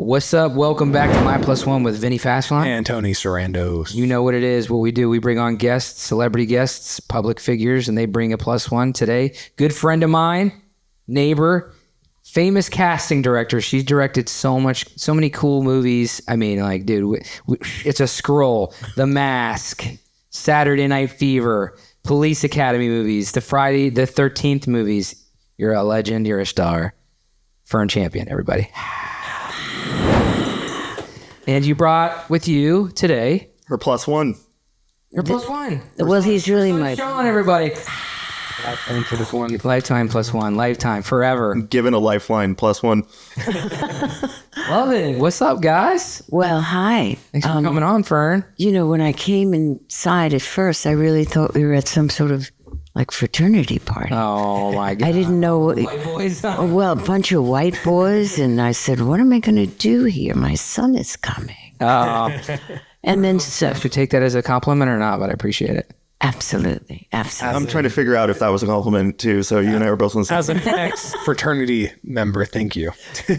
What's up? Welcome back to My+One with Vinny Fasline. And Tony Sarandos. You know what it is, what we do. We bring on guests, celebrity guests, public figures, and they bring a +1 today. Good friend of mine, neighbor, famous casting director. She's directed so many cool movies. I mean, like, dude, it's a scroll. The Mask, Saturday Night Fever, Police Academy movies, the Friday the 13th movies. You're a legend. You're a star. Fern Champion, everybody. And you brought with you today her +1. your +1. Well, he's really my... Sean, everybody. Lifetime for this one. Lifetime +1. Lifetime. Forever. Given a lifeline +1. Love it. What's up, guys? Well, hi. Thanks for coming on, Fern. You know, when I came inside at first, I really thought we were at some sort of like fraternity party. Oh, my God. I didn't know. White boys. Well, a bunch of white boys, and I said, "What am I going to do here? My son is coming." And then so, Should take that as a compliment or not, but I appreciate it. absolutely. I'm trying to figure out if that was a compliment too. So you and I were both on the same. As an ex-fraternity member, thank you.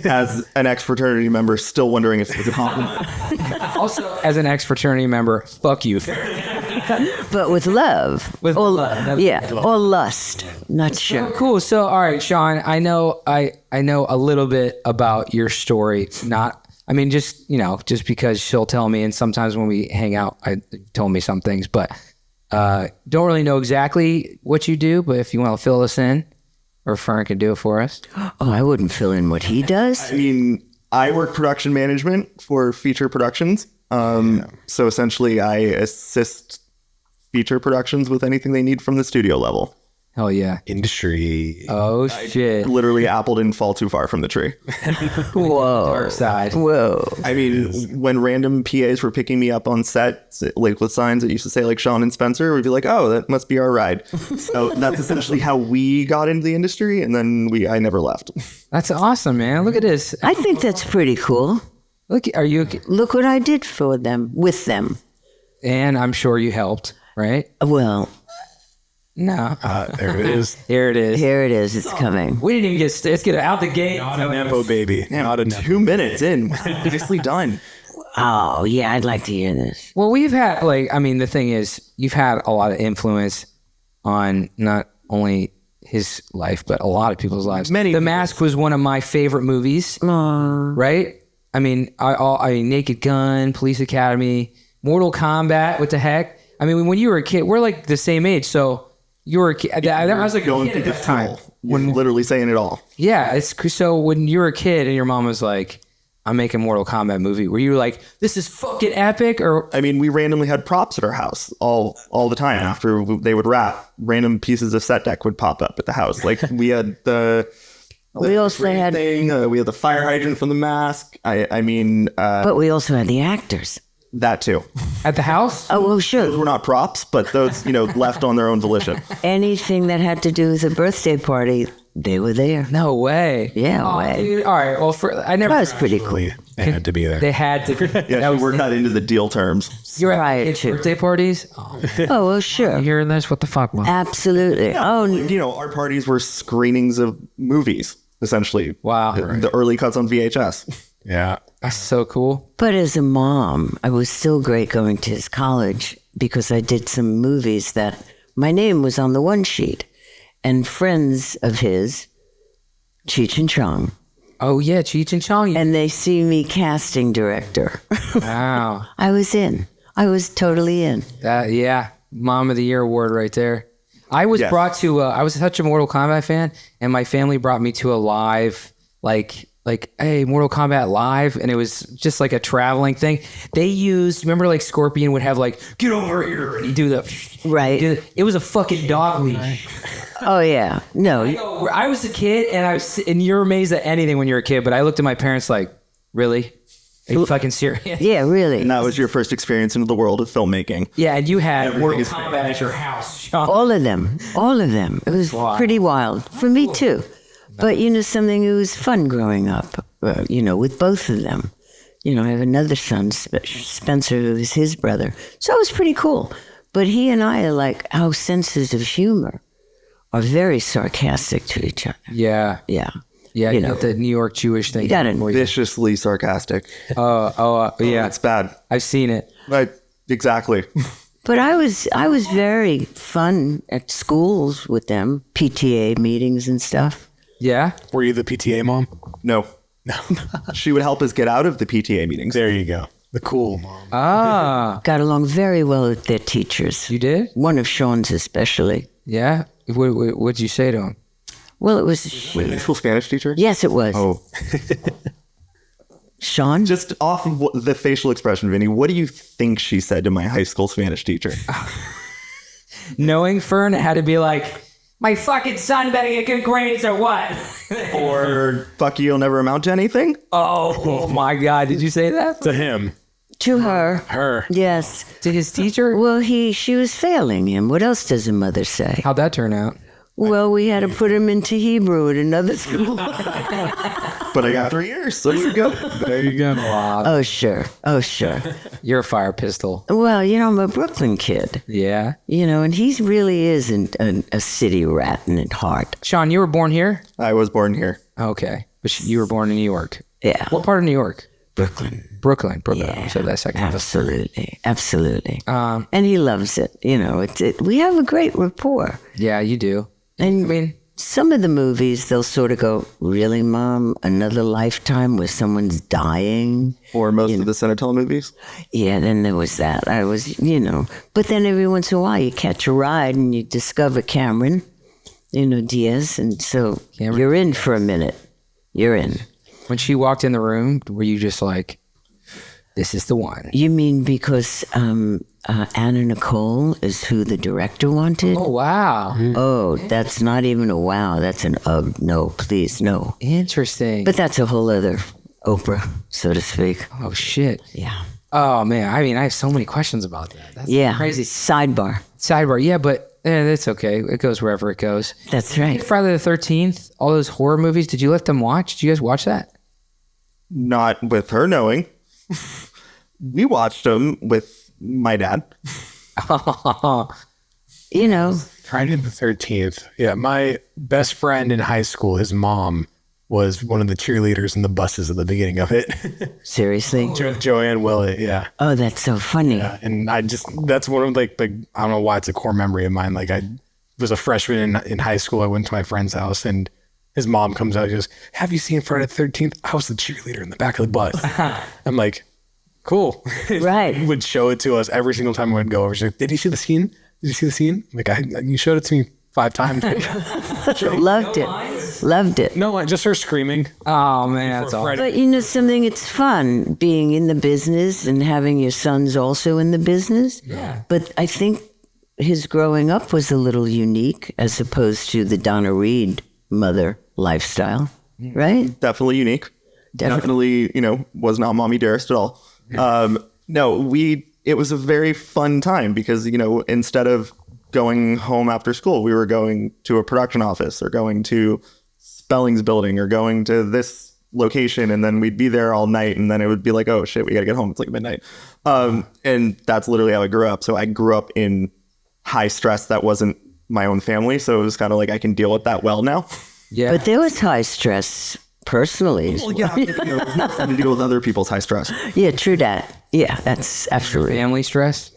As an ex-fraternity member, still wondering if it was a compliment. Also, as an ex-fraternity member, fuck you. But with love. With or, love. Yeah, or lust. Not sure. Oh, cool. So, all right, Sean, I know a little bit about your story. Just because she'll tell me, and sometimes when we hang out, told me some things, but don't really know exactly what you do. But if you want to fill us in, or Fern can do it for us. Oh, I wouldn't fill in what he does. I mean, I work production management for feature productions. So essentially, I assist feature productions with anything they need from the studio level. Hell yeah. Industry. Oh, shit. Literally, apple didn't fall too far from the tree. Whoa. Dark side. Whoa. I mean, when random PAs were picking me up on set, like with signs that used to say like Sean and Spencer, we'd be like, "Oh, that must be our ride." So that's essentially how we got into the industry, and then I never left. That's awesome, man. Look at this. I think that's pretty cool. Look, Look what I did for them, with them. and I'm sure you helped, right? Well, No. There it is. Here it is. here it is. It's coming. We didn't even let's get it out the gate. Not a Nepo baby. Not a Nepo. 2 minutes in, nicely done. Oh, yeah, I'd like to hear this. Well, we've had, the thing is, you've had a lot of influence on not only his life, but a lot of people's lives. The Mask was one of my favorite movies, right? I mean, I Naked Gun, Police Academy, Mortal Kombat, what the heck? I mean, when you were a kid, we're like the same age, so you were a kid. I was like Going a through kid the at the time. when literally saying it all. Yeah, so when you were a kid and your mom was like, I'm making a Mortal Kombat movie, were you like, this is fucking epic? Or I mean, we randomly had props at our house all the time. After they would wrap, random pieces of set deck would pop up at the house. Like we had We also had, we had the fire hydrant from The Mask. but we also had the actors. That too. at the house? Oh, well, Those sure. were not props, but those left on their own volition. Anything that had to do with a birthday party, they were there. No way. Yeah, Oh, way. dude. All right. Well, I never. That was pretty cool. They had to be there. They had to. Yeah, we're not into the deal terms. You're at Prior kids' to. birthday parties? Oh, Oh, well, sure. you hearing this? What the fuck, man? Absolutely. Oh, Our parties were screenings of movies, essentially. Wow. The early cuts on VHS. Yeah. That's so cool. but as a mom, I was still great going to his college because I did some movies that my name was on the one sheet. And friends of his, Cheech and Chong, Oh, yeah. Cheech and Chong. and they see me casting director. Wow. I was in. I was totally in. Yeah. Mom of the Year award right there. I was Yes. brought to, I was such a Mortal Kombat fan, and my family brought me to a live, like, hey, Mortal Kombat live, and it was just like a traveling thing. They used, remember, like Scorpion would have like, get over here, and you do the Right. It was a fucking dog leash. Oh, yeah. No. I was a kid, and you're amazed at anything when you're a kid, but I looked at my parents like, really? Are you fucking serious? Yeah, really. And that was your first experience into the world of filmmaking. Yeah, and you had Mortal is Kombat at your house, Sean. All of them. All of them. It was pretty wild. For me, too. But, something that was fun growing up, with both of them. I have another son, Spencer, who is his brother. So it was pretty cool. But he and I are like, our senses of humor are very sarcastic to each other. Yeah. Yeah. Yeah, you know, the New York Jewish thing. you got it. Viciously sarcastic. Yeah. It's bad. I've seen it. Exactly. But I was very fun at schools with them, PTA meetings and stuff. Yeah. Were you the PTA mom? No. She would help us get out of the PTA meetings. There you go. The cool mom. Ah, Got along very well with their teachers. you did? One of Sean's especially. Yeah. What'd you say to him? Well, it was. High school Spanish teacher? Yes, it was. Oh. Sean? Just off of the facial expression, Vinny, what do you think she said to my high school Spanish teacher? Knowing Fern, it had to be like, my fucking son better get good grades or what? Or fuck you, you'll never amount to anything? Oh my God. Did you say that? To him. To her. Her. Yes. To his teacher? Well, she was failing him. What else does a mother say? How'd that turn out? Well, we had to put him into Hebrew at another school. But I got 3 years, so there you go. There you go. Oh, sure. Oh, sure. You're a fire pistol. Well, you know, I'm a Brooklyn kid, Yeah. you know, and he really is a city rat in at heart. Sean, you were born here? I was born here. Okay. But you were born in New York. Yeah. What part of New York? Brooklyn. Brooklyn. Yeah. So that second. Absolutely. Absolutely. And he loves it. You know, we have a great rapport. Yeah, you do. And I mean, some of the movies, they'll sort of go, really, Mom? Another lifetime where someone's dying? Or most of the Senatella movies. Yeah, then there was that. I was, you know. But then every once in a while, you catch a ride and you discover Cameron, you know, Diaz. And so you're in for a minute. You're in. when she walked in the room, were you just like, this is the one? You mean because Anna Nicole is who the director wanted? Oh, wow. Oh, that's not even a wow. That's an no, please, no. Interesting. But that's a whole other Oprah, so to speak. Oh, shit. Yeah. Oh, man. I mean, I have so many questions about that. That's Yeah. crazy. Sidebar. Sidebar. Yeah, but that's okay. It goes wherever it goes. That's right. Friday the 13th, all those horror movies, did you let them watch? Did you guys watch that? Not with her knowing. We watched them with my dad. You know, Friday the 13th. Yeah, my best friend in high school, his mom was one of the cheerleaders in the buses at the beginning of it. seriously. Joanne Willett, yeah. Oh, that's so funny. Yeah. And that's one of like, I don't know why it's a core memory of mine. Like I was a freshman in high school. I went to my friend's house and his mom comes out and goes, have you seen Friday the 13th? I was the cheerleader in the back of the bus. I'm like, cool. Right. He would show it to us every single time I would go over. She's like, did you see the scene? Did you see the scene? I'm like, you showed it to me 5 times. Loved it. Loved it. No, just her screaming. Oh, man. That's all. Friday. But you know something, it's fun being in the business and having your sons also in the business. Yeah. But I think his growing up was a little unique as opposed to the Donna Reed mother lifestyle, right? Definitely unique. Definitely, was not mommy dearest at all. No, it was a very fun time because, instead of going home after school, we were going to a production office or going to Spelling's building or going to this location, and then we'd be there all night, and then it would be like, oh shit, we gotta get home, it's like midnight. And that's literally how I grew up. So I grew up in high stress that wasn't my own family, so it was kind of like I can deal with that well now. Yeah. But there was high stress personally. Well, yeah, it's nothing to deal with other people's high stress. Yeah, true that. Yeah, that's absolutely. Family stress?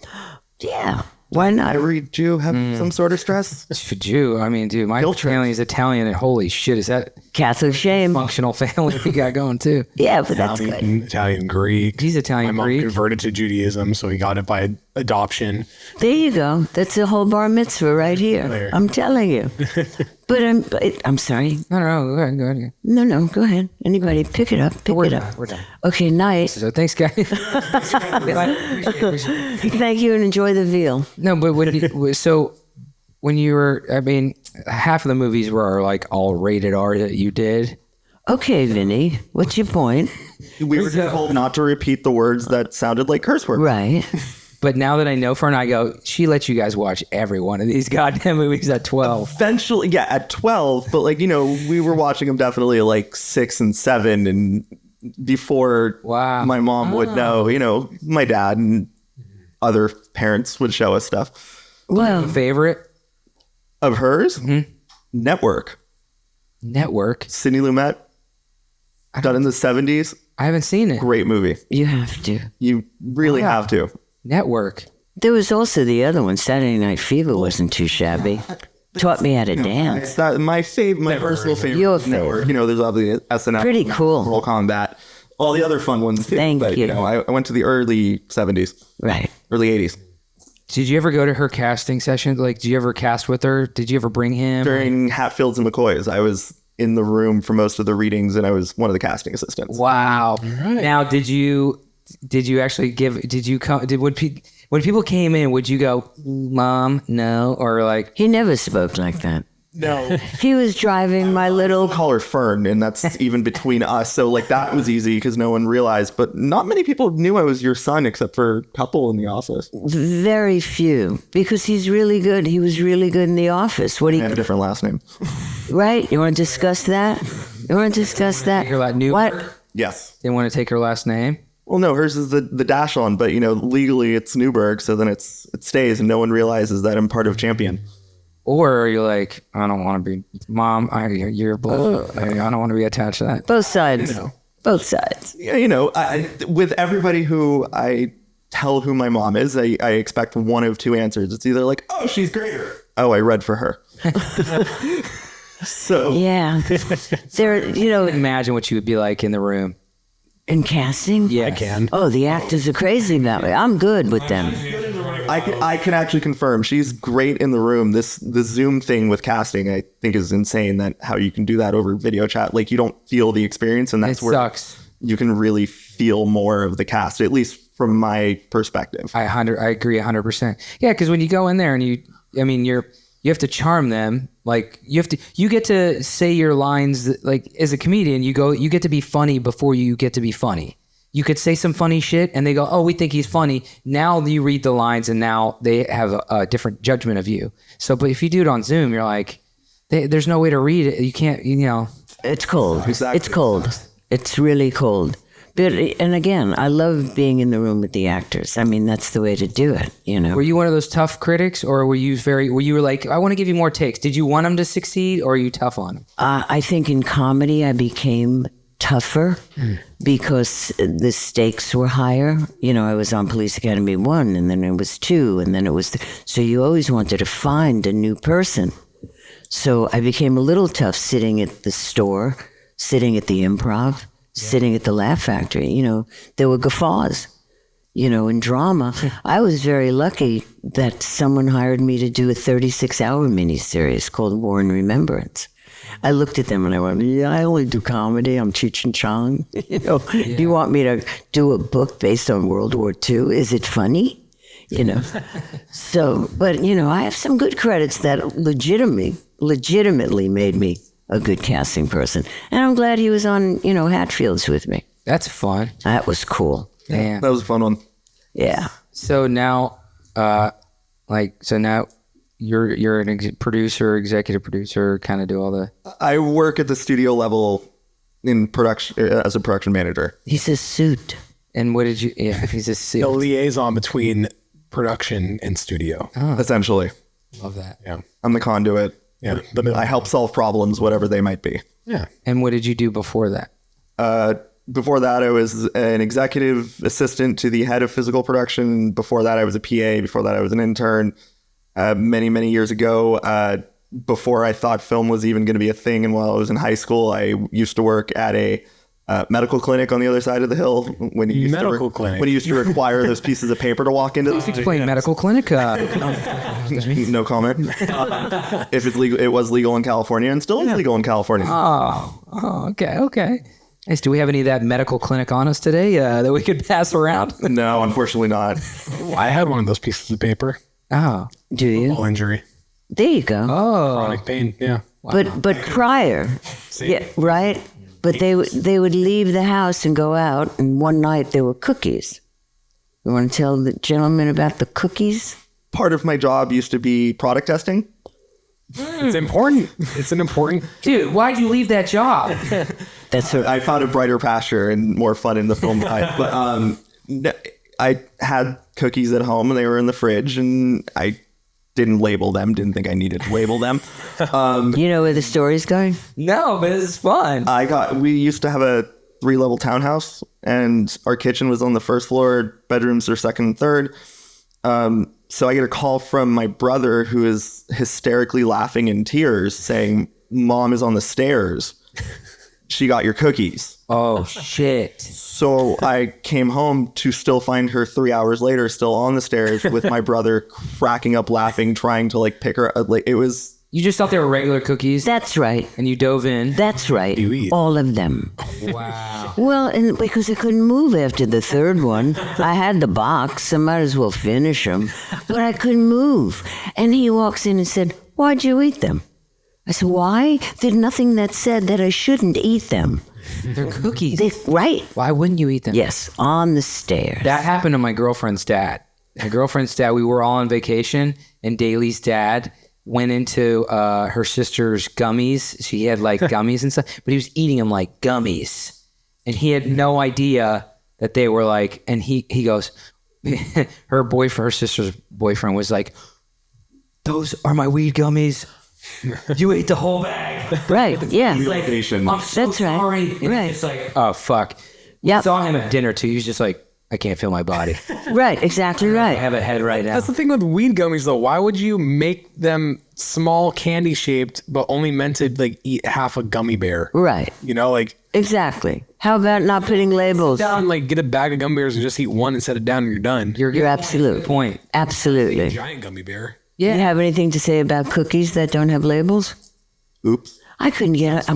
Yeah, why not? Every Jew have some sort of stress. For Jew, I mean, dude, my Guilt trips. family is Italian, and holy shit, is that Catholic shame. functional family we got going too? Yeah, but that's good. Italian Greek. He's Italian My mom Greek. converted to Judaism, so he got it by adoption. There you go. That's a whole bar mitzvah right here. There. I'm telling you. But I'm sorry. No, go ahead. No, go ahead. Anybody, pick it up. Pick We're it done. up. We're done. Okay, night. So thanks, guys. Thank you and enjoy the veal. No, but when you were, I mean, half of the movies were like all rated R that you did. Okay, Vinny, what's your point? We were told not to repeat the words that sounded like curse words. Right. But now that I know Fern, I go, she lets you guys watch every one of these goddamn movies at 12. Eventually, yeah, at 12, but we were watching them definitely like 6 and 7, and before Wow. my mom would know, my dad and other parents would show us stuff. Well, Of hers, Network, Network. Sidney Lumet, done in the 70s. I haven't seen it. Great movie. You have to. You really have to. Network. There was also the other one. Saturday Night Fever wasn't too shabby. Taught me how to dance. It's not my personal favorite. Your is Network. You know, there's obviously SNL. Pretty cool. Mortal Kombat. All the other fun ones too. Thank you. You know, I went to the early 70s, Right. early 80s. Did you ever go to her casting session? Like, did you ever cast with her? Did you ever bring him? During Hatfields and McCoys, I was in the room for most of the readings, and I was one of the casting assistants. Wow. Now, did you actually when people came in, would you go, Mom, no? Or like, He never spoke like that. No. He was driving my little... Call her Fern, and that's even between us. So like that was easy because no one realized. But not many people knew I was your son, except for a couple in the office. Very few. Because he's really good. He was really good in The Office. What do I have a you... different last name. Right? You want to discuss that? You want to discuss that? take her last Newberg? What? Yes. They want to take her last name? Well, no, hers is the dash on, but you know, legally it's Newberg, so then it stays, and no one realizes that I'm part of Champion. Or you're like, I don't want to be, Mom, you're both, I don't want to be attached to that. Both sides. Both sides. Yeah, you know, with everybody who I tell who my mom is, I expect one of two answers. It's either like, oh, she's great, or oh, I read for her. So Yeah. There, you know, Imagine what you would be like in the room. in casting. Yeah, I can. Oh, the actors are crazy that way. I'm good with them. I can actually confirm she's great in the room. The Zoom thing with casting, I think, is insane. That how you can do that over video chat, like you don't feel the experience, and that's It where sucks. you can really feel more of the cast, at least from my perspective. I agree 100%. Yeah, because when you go in there and you have to charm them. Like you get to say your lines. Like as a comedian, you get to be funny before you get to be funny. You could say some funny shit and they go, oh, we think he's funny. Now you read the lines and now they have a different judgment of you. So, but if you do it on Zoom, you're like, there's no way to read it. You can't, you know. It's cold. Exactly. It's cold. It's really cold. But, and again, I love being in the room with the actors. I mean, that's the way to do it, you know. Were you one of those tough critics or were you like, I want to give you more takes? Did you want them to succeed or are you tough on them? I think in comedy I became tougher because the stakes were higher. You know, I was on Police Academy 1 and then it was 2 and then it was... So you always wanted to find a new person. So I became a little tough sitting at the store, sitting at the Improv, sitting at the Laugh Factory. You know, there were guffaws, you know, in drama. I was very lucky that someone hired me to do a 36-hour miniseries called War and Remembrance. I looked at them and I went, yeah, I only do comedy. I'm Cheech and Chong. You know, do you want me to do a book based on World War II? Is it funny? You know, so, but, you know, I have some good credits that legitimately made me a good casting person. And I'm glad he was on, you know, Hatfields with me. That's fun. That was cool. Yeah. That was a fun one. Yeah. So now, now you're an executive producer, kind of do all the... I work at the studio level in production as a production manager. He's a suit. And what did you... Yeah, he's a The seal. liaison between production and studio. Essentially, Love that. Yeah. I'm the conduit. Yeah. I help solve problems, whatever they might be. Yeah. And what did you do before that? Before that, I was an executive assistant to the head of physical production. Before that, I was a PA. Before that, I was an intern. Many, many years ago, before I thought film was even going to be a thing, and while I was in high school, I used to work at a medical clinic on the other side of the hill. When you used clinic. When you used to require those pieces of paper to walk into. Explain medical clinic. No comment. If it's legal, it was legal in California and still is legal in California. Okay. Nice. Do we have any of that medical clinic on us today that we could pass around? No, unfortunately not. I had one of those pieces of paper. Oh. Do you? All injury. There you go. Oh. Chronic pain. Yeah. But prior, yeah, right? But they would leave the house and go out, and one night there were cookies. You want to tell the gentleman about the cookies? Part of my job used to be product testing. It's important. It's an important... Dude, why'd you leave that job? That's what I found a brighter pasture and more fun in the film life. But I had cookies at home and they were in the fridge and I didn't label them. Didn't think I needed to label them. you know where the story's going? No, but it's fun. We used to have 3-level townhouse, and our kitchen was on the first floor. Bedrooms are second and third. So I get a call from my brother, who is hysterically laughing in tears, saying, "Mom is on the stairs. She got your cookies." Oh, shit. So I came home to still find her 3 hours later, still on the stairs with my brother cracking up laughing, trying to like pick her up. Like, it was. You just thought they were regular cookies? That's right. And you dove in? That's right. You eat. All of them. Wow. Well, and because I couldn't move after the third one, I had the box. I might as well finish them, but I couldn't move. And he walks in and said, "Why'd you eat them?" I said, "Why? There's nothing that said that I shouldn't eat them." They're cookies. Right. Why wouldn't you eat them? Yes, on the stairs. That happened to my girlfriend's dad. My girlfriend's dad, we were all on vacation, and Daly's dad went into her sister's gummies. She had like gummies and stuff, but he was eating them like gummies. And he had no idea that they were like, and he goes, her sister's boyfriend was like, "Those are my weed gummies. You ate the whole bag." Right, yeah. Like, I'm so That's right. sorry. And Right. it's like, oh, fuck. Yep. I saw him at dinner too. He was just like, "I can't feel my body. Right, exactly I right. have a head right now." That's the thing with weed gummies, though. Why would you make them small, candy shaped, but only meant to like eat half a gummy bear? Right, You know, like exactly. How about not putting labels? down, like get a bag of gummy bears and just eat one and set it down, and you're done. You're absolute. Good point. Absolutely. Giant gummy bear. You have anything to say about cookies that don't have labels? Oops. I couldn't get I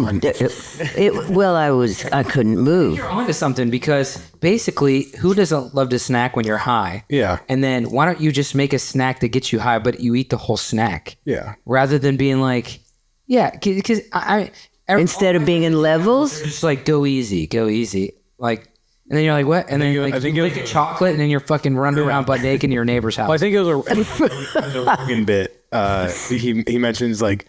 couldn't move. You're onto something, because basically, who doesn't love to snack when you're high? Yeah. And then why don't you just make a snack that gets you high, but you eat the whole snack? Yeah. Rather than being like, yeah, because Instead of being in levels? just like go easy, like, and then you're like, what? And then think- like, I think you it lick was- a chocolate, and then you're fucking running around butt naked in your neighbor's house. Well, I think it was a Rogan bit. He mentions like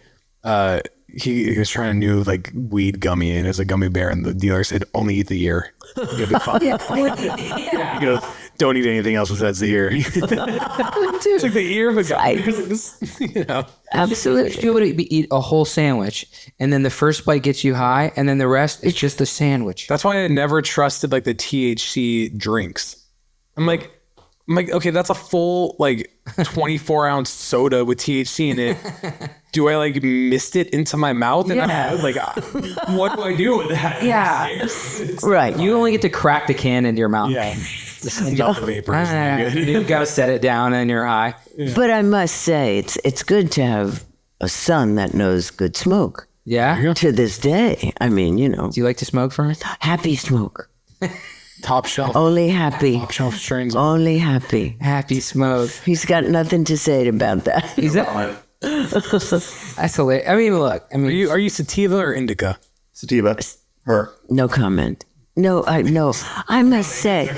he was trying a new like weed gummy, and it was a gummy bear, and the dealer said, "Only eat the ear." You'll be fine. He goes, "Don't eat anything else besides the ear." It's like the ear of a guy. Right. You know. Absolutely. You able to eat a whole sandwich, and then the first bite gets you high, and then the rest is just the sandwich. That's why I never trusted like the THC drinks. I'm like, okay, that's a full like 24-ounce soda with THC in it. Do I like mist it into my mouth? And Yeah. I'm like, what do I do with that? Yeah. Right. You only get to crack the can into your mouth. Yeah. Just melt the vapors. You gotta set it down in your eye. But I must say, it's good to have a son that knows good smoke. Yeah. To this day. I mean, you know, Do you like to smoke, Fern? happy smoke. Top shelf. Only happy. Top shelf strains. Only happy. Happy smoke. He's got nothing to say about that. Is that? That's hilarious. I mean, look. I mean, Are you sativa or indica? Sativa. Her. No comment. No, I must say,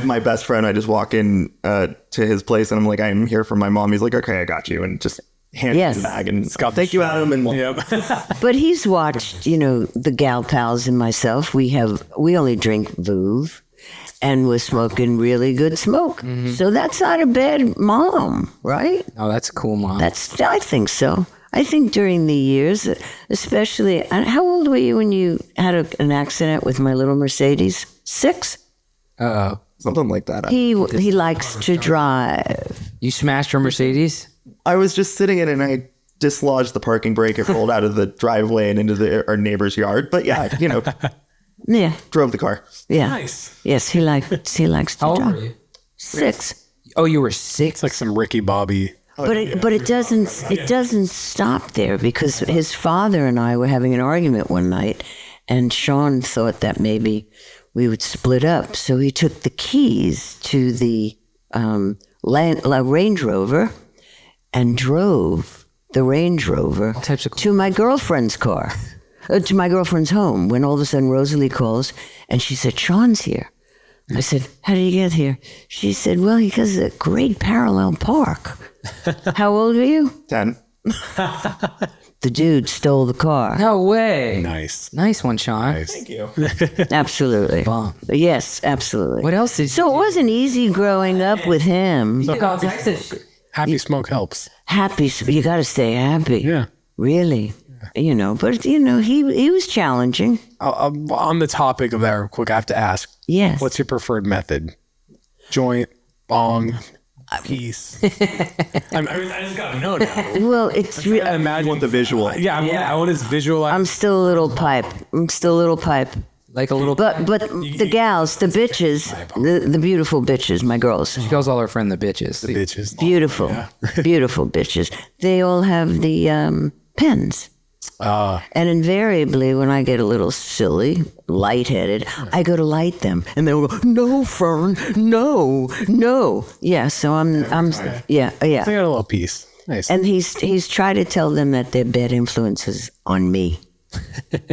My best friend, I just walk in to his place and I'm like, "I'm here for my mom." He's like, "Okay, I got you." And just hands Yes. me the bag and thank you, Adam. And but he's watched, the gal pals and myself. We only drink Vouv, and we're smoking really good smoke. So that's not a bad mom, right? oh, that's a cool, mom. I think so. I think during the years, especially, how old were you when you had an accident with my little Mercedes? 6? Uh-oh. something like that. He likes to drive. You smashed your Mercedes? I was just sitting in it and I dislodged the parking brake. It rolled out of the driveway and into our neighbor's yard. But yeah, Yeah, drove the car. yeah. Nice. Yes, he likes to How old drive. were you? 6. Oh, you were 6? It's like some Ricky Bobby. But it doesn't stop there, because his father and I were having an argument one night, and Sean thought that maybe we would split up. So he took the keys to the Range Rover and drove the Range Rover types of to my girlfriend's car, to my girlfriend's home. When all of a sudden Rosalie calls and she said, "Sean's here." I said, "How did he get here?" She said, "Well, he has a great parallel park." How old were you? 10. The dude stole the car. No way. Nice. Nice one, Sean. Nice. Thank you. Absolutely. Bomb. Yes, absolutely. What else did So it wasn't easy growing up with him. you Happy smoke helps. Happy. You got to stay happy. Yeah. Really? You know, but he was challenging. On the topic of that, real quick, I have to ask. Yes. What's your preferred method? Joint, bong, piece. I just gotta know now. Well, it's I imagine want the visual. Yeah, I want his visual. I'm still a little pipe. Like a little. But the gals, the bitches, the beautiful bitches, my girls, She calls all her friends the bitches. the bitches. beautiful, beautiful bitches. They all have the pens. And invariably, when I get a little silly, lightheaded, I go to light them, and they'll go, "No, Fern, no." Yeah, so yeah. I got a little piece. Nice. And he's tried to tell them that they're bad influences on me.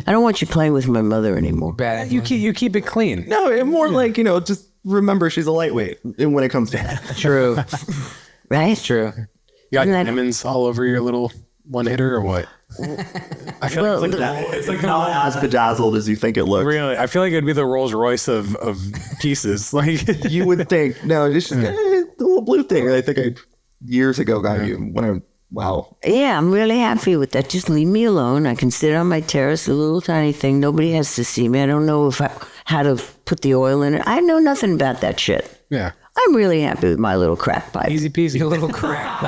I don't want you playing with my mother anymore. Bad. you keep it clean. No, it more like, just remember she's a lightweight when it comes to that. True. Right? True. You got Isn't that- diamonds all over your little one hitter or what? I feel Well, It's like not as bedazzled as you think it looks. really. I feel like it'd be the Rolls Royce of pieces. Like You would think, no, it's just the little blue thing. I think I years ago got you when I, wow. yeah, I'm really happy with that. Just leave me alone. I can sit on my terrace, a little tiny thing. Nobody has to see me. I don't know how to put the oil in it. I know nothing about that shit. yeah, I'm really happy with my little crack pipe. easy peasy. A little crap.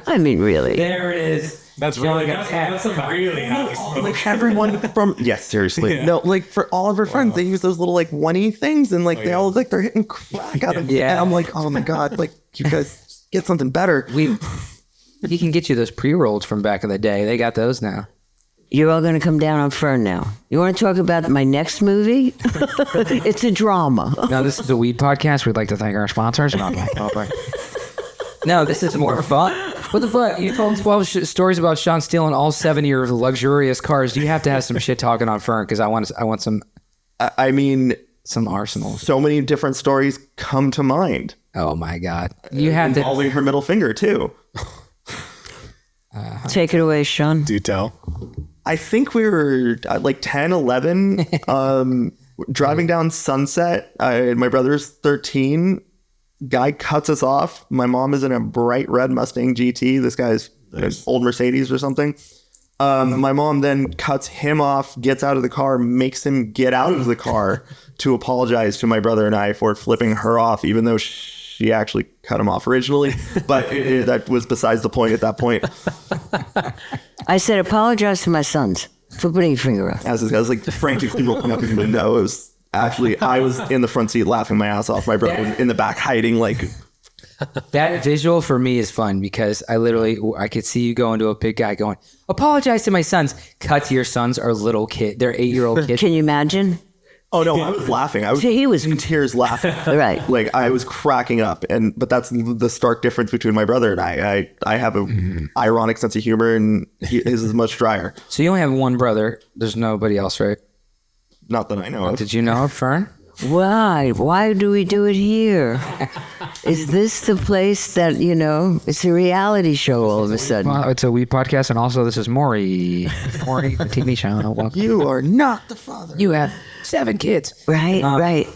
I mean, really. There it is. That's really that's really nice. Like everyone from, yes, seriously. No, like for all of her friends, they use those little like one-y things and like they all look like they're hitting crack out of Yeah. And I'm like, oh my God, like you guys get something better. He can get you those pre-rolls from back in the day. They got those now. You're all going to come down on Fern now. You want to talk about my next movie? It's a drama. No, this is a weed podcast. We'd like to thank our sponsors. No, this is more fun. What the fuck? You told 12 stories about Sean stealing all 7 of your luxurious cars. You have to have some shit talking on Fern because I want some I mean, arsenals. so many different stories come to mind. Oh my God. You have to. Involving her middle finger too. Take it away, Sean. Do tell. I think we were like 10, 11, driving down Sunset. My brother's 13. Guy cuts us off. My mom is in a bright red Mustang GT. This guy's an old Mercedes or something. My mom then cuts him off, gets out of the car, makes him get out of the car to apologize to my brother and I for flipping her off, even though she actually cut him off originally. But that was besides the point at that point. I said, apologize to my sons for putting your finger up. As this guy was like frantically rolling up the window. It was actually, I was in the front seat laughing my ass off. My brother was in the back hiding like... That visual for me is fun because I could see you going to a big guy going, apologize to my sons. Cut to your sons are little kid. They're 8-year-old kids. Can you imagine? Oh no, I was laughing. I was See, he was- in tears laughing. Right. Like I was cracking up. But that's the stark difference between my brother and I. I have a ironic sense of humor and his is much drier. So you only have one brother. There's nobody else, right? Not that I know of. Did you know of Fern? Why? Why do we do it here? Is this the place that, it's a reality show all of a sudden? Well, it's a weed podcast, and also this is Maury. Maury, the TV show. Welcome. You are not the father. You have 7 kids. Right, right.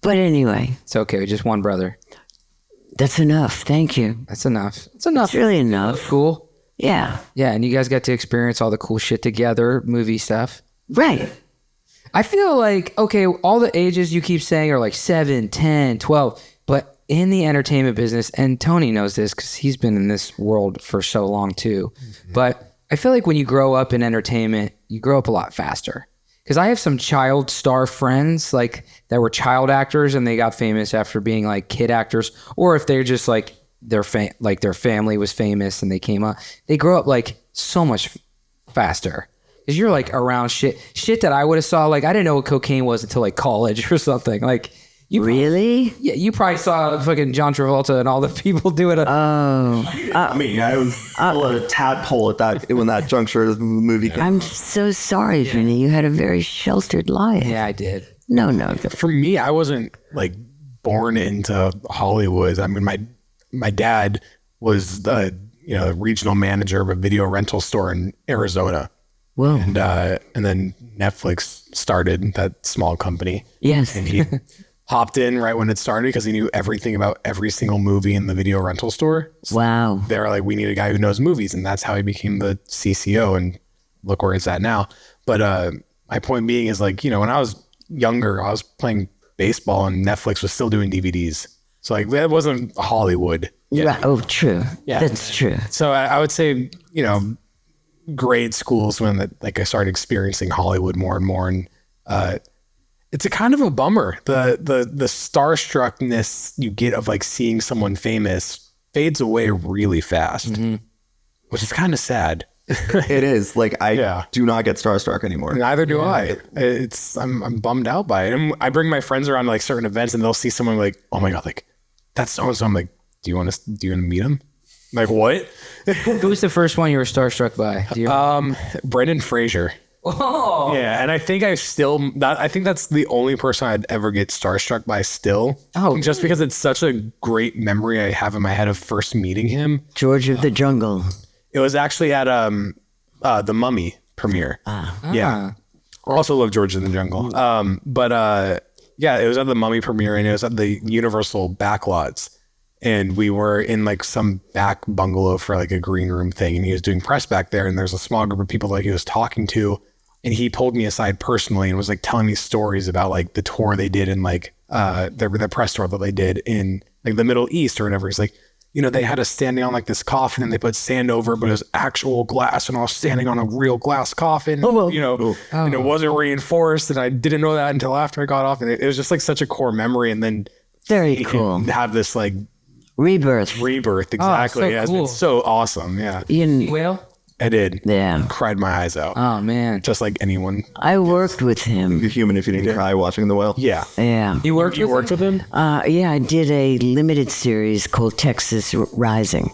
But anyway, It's okay. Just one brother. that's enough. Thank you. That's enough. It's enough. It's really enough. Cool. Yeah, Yeah, and you guys got to experience all the cool shit together, movie stuff. right. I feel like, okay, all the ages you keep saying are like 7, 10, 12, but in the entertainment business, and Tony knows this because he's been in this world for so long too, but I feel like when you grow up in entertainment, you grow up a lot faster. Because I have some child star friends like that were child actors and they got famous after being like kid actors, or if they're just like their family was famous and they came up, they grow up like so much faster. Because you're like around shit that I would have saw. Like I didn't know what cocaine was until like college or something. Like you Really? yeah, you probably saw fucking John Travolta and all the people doing it. I mean, I was still a tadpole when that juncture of the movie came. I'm so sorry, Vinny. You had a very sheltered life. Yeah, I did. No. For me, I wasn't like born into Hollywood. I mean, my dad was the regional manager of a video rental store in Arizona. Whoa. And then Netflix started that small company. Yes. And he hopped in right when it started because he knew everything about every single movie in the video rental store. So Wow. they were like, we need a guy who knows movies. And that's how he became the CCO. And look where it's at now. But my point being is like, when I was younger, I was playing baseball and Netflix was still doing DVDs. So like that wasn't Hollywood. Right. Oh, true. Yeah. That's true. So I would say, grade schools when I started experiencing Hollywood more and more. And it's a kind of a bummer. The starstruckness you get of like seeing someone famous fades away really fast, which is kind of sad. It is. Like, I do not get starstruck anymore. Neither do I. I'm bummed out by it. And I bring my friends around to like certain events and they'll see someone like, oh my God, like that's so-and-so. I'm like, do you want to meet him? I'm like, what? Who was the first one you were starstruck by? Do you Brendan Fraser. Oh. Yeah, and I think I think that's the only person I'd ever get starstruck by still. Oh, just because it's such a great memory I have in my head of first meeting him. George of the Jungle. It was actually at the Mummy premiere. Yeah. I also love George of the Jungle. Yeah, it was at the Mummy premiere and it was at the Universal backlots. And we were in like some back bungalow for like a green room thing. And he was doing press back there. And there's a small group of people that he was talking to. And he pulled me aside personally and was like telling me stories about like the tour they did in like the press tour that they did in like the Middle East or whatever. He's like, they had us standing on like this coffin and they put sand over it, but it was actual glass and I was standing on a real glass coffin, and it wasn't reinforced. And I didn't know that until after I got off. And it was just like such a core memory. And then Very cool. have this like Rebirth. Exactly. so Yeah, it's cool. been so awesome. Yeah. Whale? I did. Yeah. Cried my eyes out. Oh man. Just like anyone. I worked with him. You're human if you didn't cry watching The Whale. Yeah. Yeah. You worked with him? Yeah, I did a limited series called Texas Rising.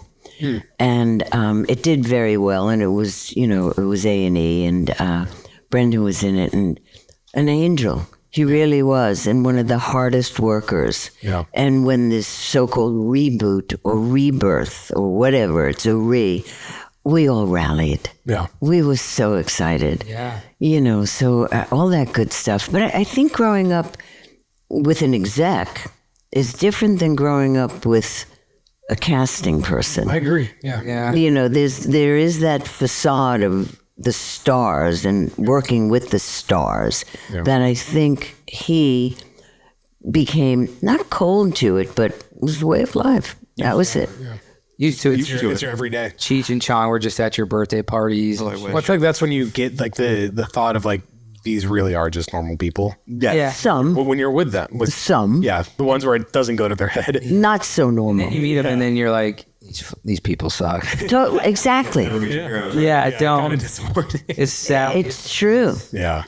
And it did very well. And it was, it was A&E and Brendan was in it and an angel. He really was, and one of the hardest workers. Yeah. And when this so-called reboot or rebirth or whatever, it's a we all rallied. Yeah. We were so excited. Yeah. So all that good stuff. But I think growing up with an exec is different than growing up with a casting person. I agree. Yeah. Yeah. There is that facade of the stars and working with the stars that I think he became not cold to it, but it was a way of life. That was it. Yeah. It's It's your everyday. Cheech and Chong were just at your birthday parties. Well, I feel like that's when you get like the thought of like these really are just normal people. Yeah. Some, When you're with them. some, Yeah, the ones where it doesn't go to their head. not so normal. You meet them and then you're like, these people suck. Exactly. Yeah, don't. It's sad. It's true. Yeah.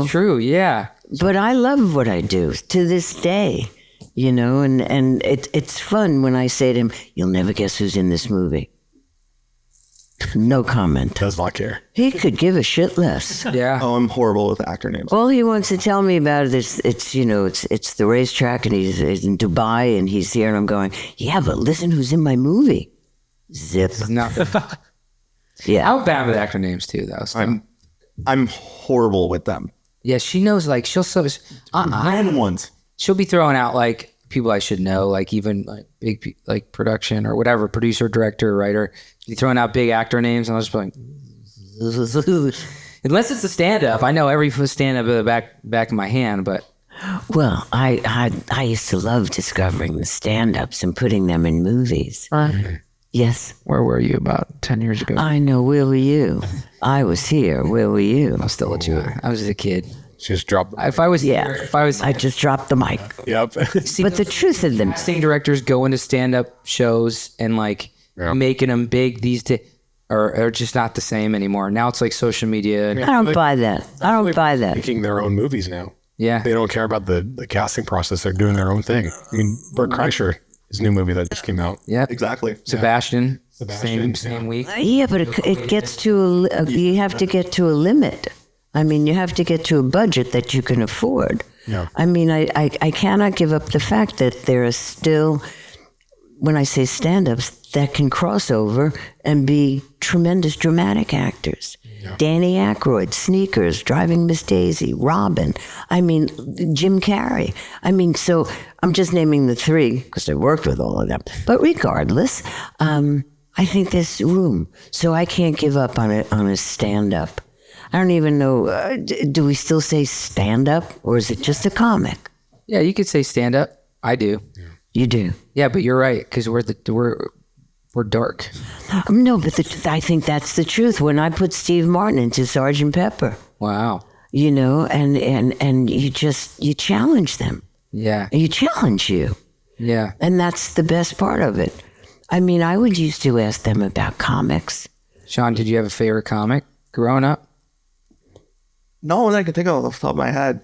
True. Yeah. But I love what I do to this day, and it's fun when I say to him, "You'll never guess who's in this movie." No comment. Does not care. He could give a shit less. Yeah. Oh, I'm horrible with actor names. All he wants to tell me about it is it's the racetrack and he's in Dubai and he's here and I'm going, yeah, but listen who's in my movie. Zip. No. Yeah. I'm bad with actor names too, though. So. I'm horrible with them. Yeah, she knows. Like Random ones. she'll be throwing out like people I should know, like even like big like production or whatever, producer, director, writer. She's throwing out big actor names, and I was just like, unless it's a stand-up, I know every stand-up in the back of my hand, but. Well, I used to love discovering the stand-ups and putting them in movies. Yes. Where were you about 10 years ago? I know. Where were you? I was here. Where were you? I'll still let you. I was a kid. She just dropped. If I was here, I just dropped the mic. Yep. See, But the truth of them, casting directors go into stand-up shows and like making them big these days are just not the same anymore. Now it's like social media. And, I don't buy that. I don't buy that. Making their own movies now. yeah. They don't care about the casting process. They're doing their own thing. I mean, Bert Kreischer, his new movie that just came out. Yeah. Exactly. Sebastian. Sebastian, Same week. Yeah, but it gets to you have to get to a limit. I mean, you have to get to a budget that you can afford. Yeah. I mean, I cannot give up the fact that there are still, when I say stand-ups, that can cross over and be tremendous dramatic actors. Danny Aykroyd, Sneakers, Driving Miss Daisy, Robin. I mean, Jim Carrey. I mean, so I'm just naming the 3 because I worked with all of them. But regardless, I think there's room. So I can't give up on a stand-up. I don't even know, do we still say stand-up or is it just a comic? Yeah, you could say stand up. I do. You do. Yeah, but you're right because we're dark. No, but I think that's the truth. When I put Steve Martin into Sergeant Pepper, Wow. you know, and you challenge them. Yeah. You challenge you. Yeah. And that's the best part of it. I mean, I would used to ask them about comics. Sean, did you have a favorite comic growing up? No one I can think of off the top of my head.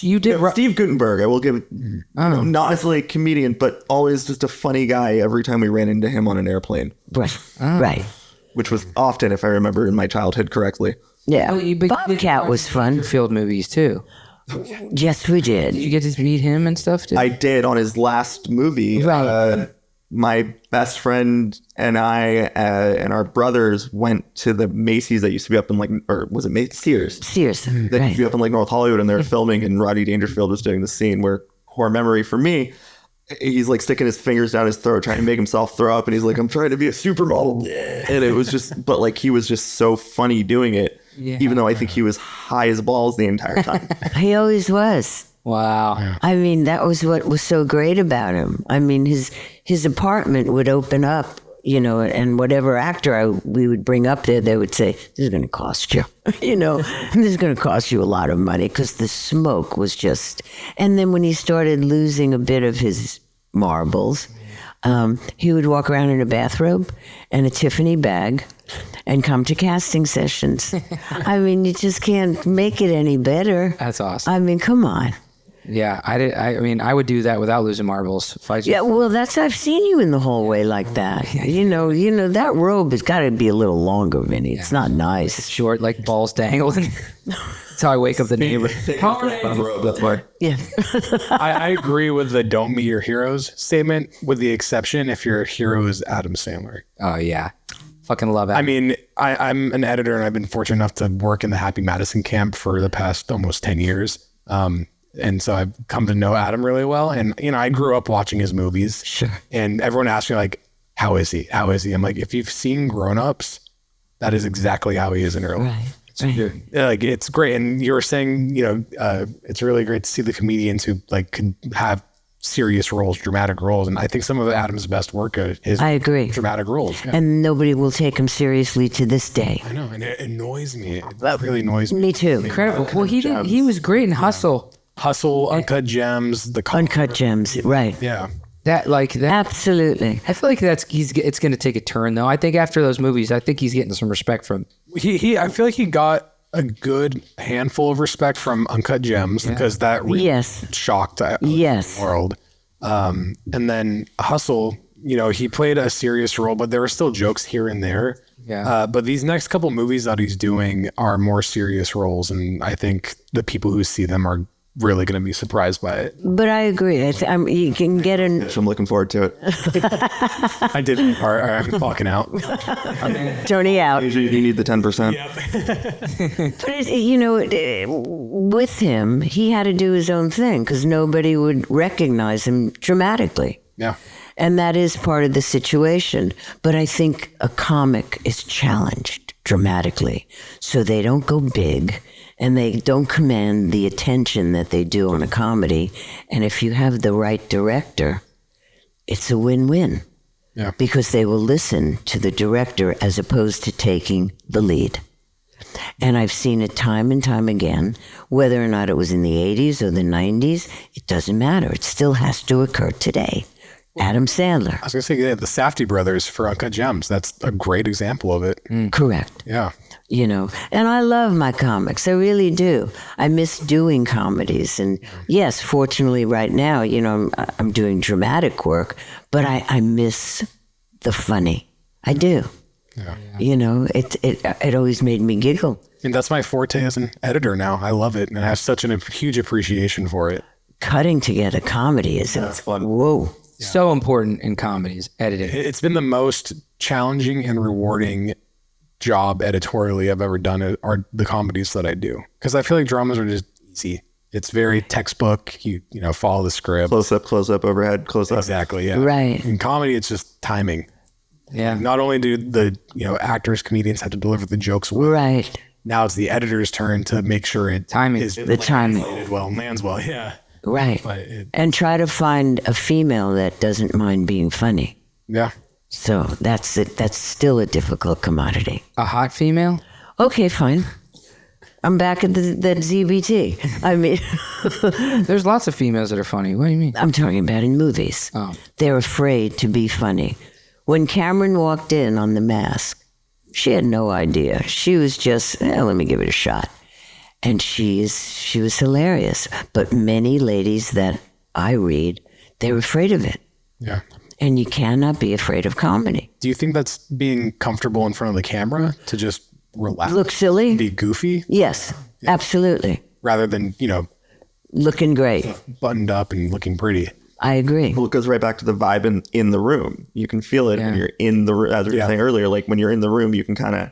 You did. Steve Gutenberg, I will give it, not necessarily a comedian, but always just a funny guy every time we ran into him on an airplane, Right. Right. which was often, if I remember in my childhood correctly. Yeah. Oh, Bobcat was fun. Field movies too. Yes, we did. Did you get to meet him and stuff too? I did on his last movie. Right. My best friend and I and our brothers went to the Macy's that used to be up in or was it Sears? Sears. That used Right. to be up in North Hollywood, and they were filming, and Rodney Dangerfield was doing the scene where, core memory for me, he's sticking his fingers down his throat, trying to make himself throw up, and he's like, I'm trying to be a supermodel. And it was just, but he was just so funny doing it, even though I think he was high as balls the entire time. He always was. Wow. I mean, that was what was so great about him. I mean, his apartment would open up, you know, and whatever actor we would bring up there, they would say, this is going to cost you, you know, this is going to cost you a lot of money because the smoke was just. And then when he started losing a bit of his marbles, he would walk around in a bathrobe and a Tiffany bag and come to casting sessions. I mean, you just can't make it any better. That's awesome. I mean, come on. Yeah, I mean, I would do that without losing marbles. If I just, Yeah, well, I've seen you in the hallway like that. You know, that robe has got to be a little longer, Vinny. It's not nice. short, like balls dangling. That's how I wake up the neighbor. That's why. Yeah. I agree with the "don't meet your heroes" statement, with the exception if your hero is Adam Sandler. Oh yeah, fucking love it. I mean, I'm an editor, and I've been fortunate enough to work in the Happy Madison camp for the past almost 10 years. And so I've come to know Adam really well. And, you know, I grew up watching his movies. Sure. And everyone asks me, how is he? How is he? I'm like, if you've seen Grown Ups, that is exactly how he is in real life. Right. It's great. And you were saying, you know, it's really great to see the comedians who could have serious roles, dramatic roles. And I think some of Adam's best work is I agree. dramatic roles. Yeah. And nobody will take him seriously to this day. I know. And it annoys me. It really annoys me. Me too. incredible. Well, he was great in Hustle. Hustle, Uncut Gems, the Uncut Gems, right. Yeah. That. Absolutely. I feel like it's going to take a turn though. I think after those movies, I think he's getting some respect from. I feel like he got a good handful of respect from Uncut Gems because that Yes. shocked the world. And then Hustle, you know, he played a serious role, but there were still jokes here and there. Yeah. But these next couple movies that he's doing are more serious roles, and I think the people who see them are really going to be surprised by it. But I agree. You can get an. So I'm looking forward to it. I did my part. I'm walking out. Tony out. Usually you need the 10%. But, you know, with him, he had to do his own thing because nobody would recognize him dramatically. Yeah. And that is part of the situation. But I think a comic is challenged dramatically. So they don't go big and they don't command the attention that they do on a comedy. And if you have the right director, it's a win-win. Yeah. Because they will listen to the director as opposed to taking the lead. And I've seen it time and time again, whether or not it was in the 80s or the 90s, it doesn't matter. It still has to occur today. Adam Sandler. I was going to say, yeah, the Safdie brothers for Uncut Gems. That's a great example of it. Correct. Yeah. You know, and I love my comics. I really do. I miss doing comedies. And yes, fortunately right now, you know, I'm doing dramatic work, but I miss the funny. I do. Yeah. You know, it always made me giggle. And that's my forte as an editor now. I love it. And I have such a huge appreciation for it. Cutting together comedy is fun. Whoa. So important in comedies, editing. It's been the most challenging and rewarding job editorially I've ever done are the comedies that I do. Because I feel like dramas are just easy. It's very textbook. You know, follow the script. Close up, overhead, close up. Exactly. Yeah. Right. In comedy, it's just timing. Yeah. Not only do the actors, comedians have to deliver the jokes well, Right. now it's the editor's turn to make sure Timing. The timing. lands well. Yeah. Right. But And try to find a female that doesn't mind being funny. yeah. So that's it. That's still a difficult commodity. A hot female? Okay, fine. I'm back at that ZBT. I mean, There's lots of females that are funny. What do you mean? I'm talking about in movies. Oh. They're afraid to be funny. When Cameron walked in on The Mask, she had no idea. She was just, let me give it a shot. And she was hilarious. But many ladies that I read, they're afraid of it. Yeah. And you cannot be afraid of comedy. Do you think that's being comfortable in front of the camera to just relax, Look silly? be goofy, Yes, absolutely. rather than Looking great. buttoned up and looking pretty? I agree. Well, it goes right back to the vibe in the room. You can feel it when you're in the room. As we were saying earlier, like when you're in the room, you can kind of,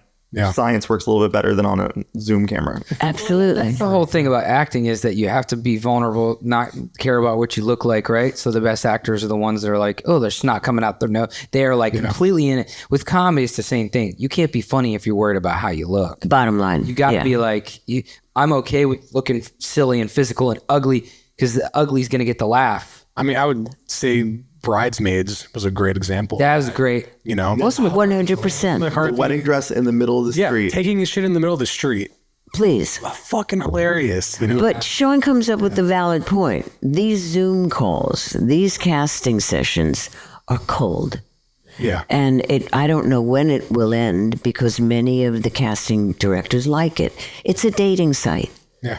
science works a little bit better than on a Zoom camera. Absolutely. The whole thing about acting is that you have to be vulnerable, not care about what you look like, right? So the best actors are the ones that are like, oh, they're not coming out their nose. They're like completely in it. With comedy, it's the same thing. You can't be funny if you're worried about how you look. Bottom line. You got to be like, I'm okay with looking silly and physical and ugly because the ugly's going to get the laugh. I mean, I would say Bridesmaids was a great example. That was great. Most of it, 100%. The wedding dress in the middle of the street. taking shit in the middle of the street. Please. Fucking hilarious. But Sean comes up with the valid point. These Zoom calls, these casting sessions are cold. Yeah. And I don't know when it will end because many of the casting directors like it. It's a dating site. Yeah.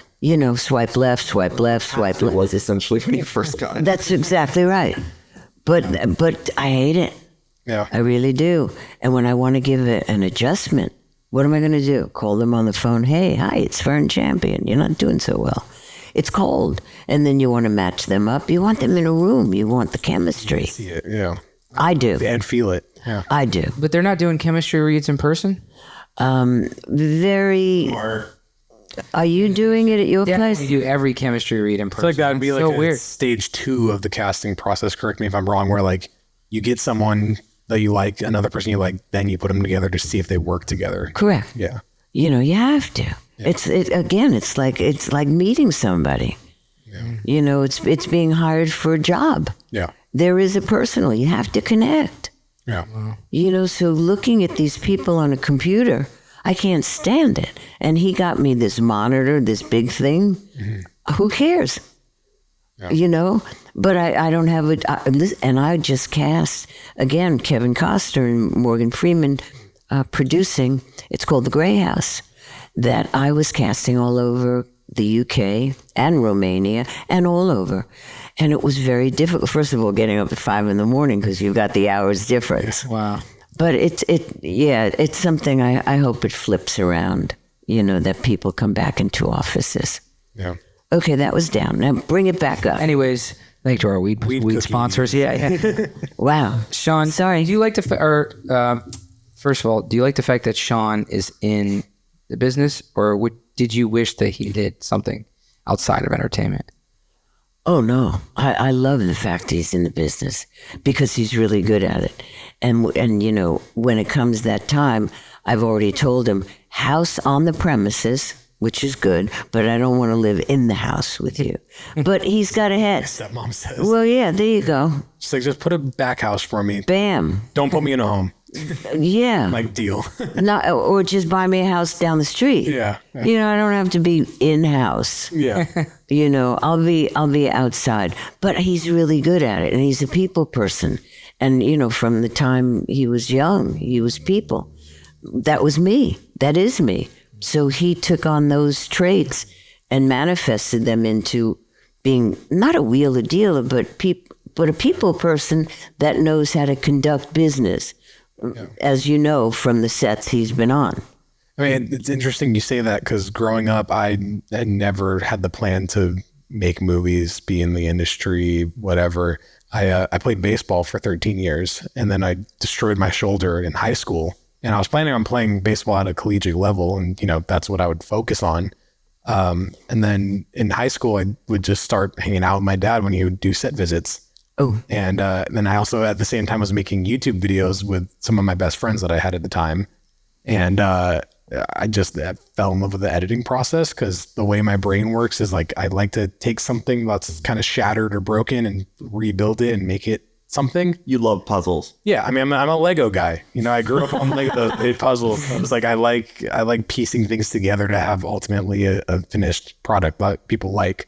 Swipe left, swipe left, swipe It left. was essentially when you first got it. That's exactly right. But I hate it. Yeah. I really do. And when I want to give an adjustment, what am I going to do? Call them on the phone. Hey, hi, it's Fern Champion. You're not doing so well. It's cold. And then you want to match them up. You want them in a room. You want the chemistry. See it. Yeah. I do. And feel it. Yeah. I do. but they're not doing chemistry reads in person? Very. Are you doing it at your We place? do every chemistry read in person. I feel like that would be like so a weird. stage 2 of the casting process. Correct me if I'm wrong, where like you get someone that you like, another person you like, then you put them together to see if they work together. Correct. Yeah. You have to. Yeah. It's like meeting somebody. Yeah. It's being hired for a job. Yeah. There is a personal. You have to connect. Yeah. So looking at these people on a computer, I can't stand it. And he got me this monitor, this big thing. Mm-hmm. Who cares? Yeah. But I don't have it. And I just cast, again, Kevin Costner and Morgan Freeman producing. It's called The Grey House, that I was casting all over the UK and Romania and all over. And it was very difficult. First of all, getting up at 5 a.m. because you've got the hours difference. Wow. But it's something I hope it flips around, that people come back into offices. Yeah. Okay, that was down. Now bring it back up. Anyways, thanks to our weed cookie. sponsors. Yeah. Wow. Sean, Sorry. do you like first of all, do you like the fact that Sean is in the business, or did you wish that he did something outside of entertainment? Oh, no. I love the fact he's in the business because he's really good at it. And when it comes that time, I've already told him, house on the premises, which is good, but I don't want to live in the house with you. But he's got a head. Stepmom says. Well, yeah, there you go. She's like, just put a back house for me. Bam. Don't put me in a home. Yeah. Like, deal. Or just buy me a house down the street. Yeah. I don't have to be in-house. Yeah. I'll be outside. But he's really good at it, and he's a people person. And, from the time he was young, he was people. That was me. That is me. So he took on those traits and manifested them into being not a wheeler dealer, but a people person that knows how to conduct business, as you know from the sets he's been on. I mean, it's interesting you say that because growing up, I had never had the plan to make movies, be in the industry, whatever. I played baseball for 13 years, and then I destroyed my shoulder in high school and I was planning on playing baseball at a collegiate level, and that's what I would focus on. And then in high school, I would just start hanging out with my dad when he would do set visits. Oh, And then I also at the same time was making YouTube videos with some of my best friends that I had at the time, and I just fell in love with the editing process, because the way my brain works is like I like to take something that's kind of shattered or broken and rebuild it and make it something. You love puzzles. Yeah, I mean, I'm a Lego guy. I grew up on Lego puzzles. It's like I like piecing things together to have ultimately a finished product that people like.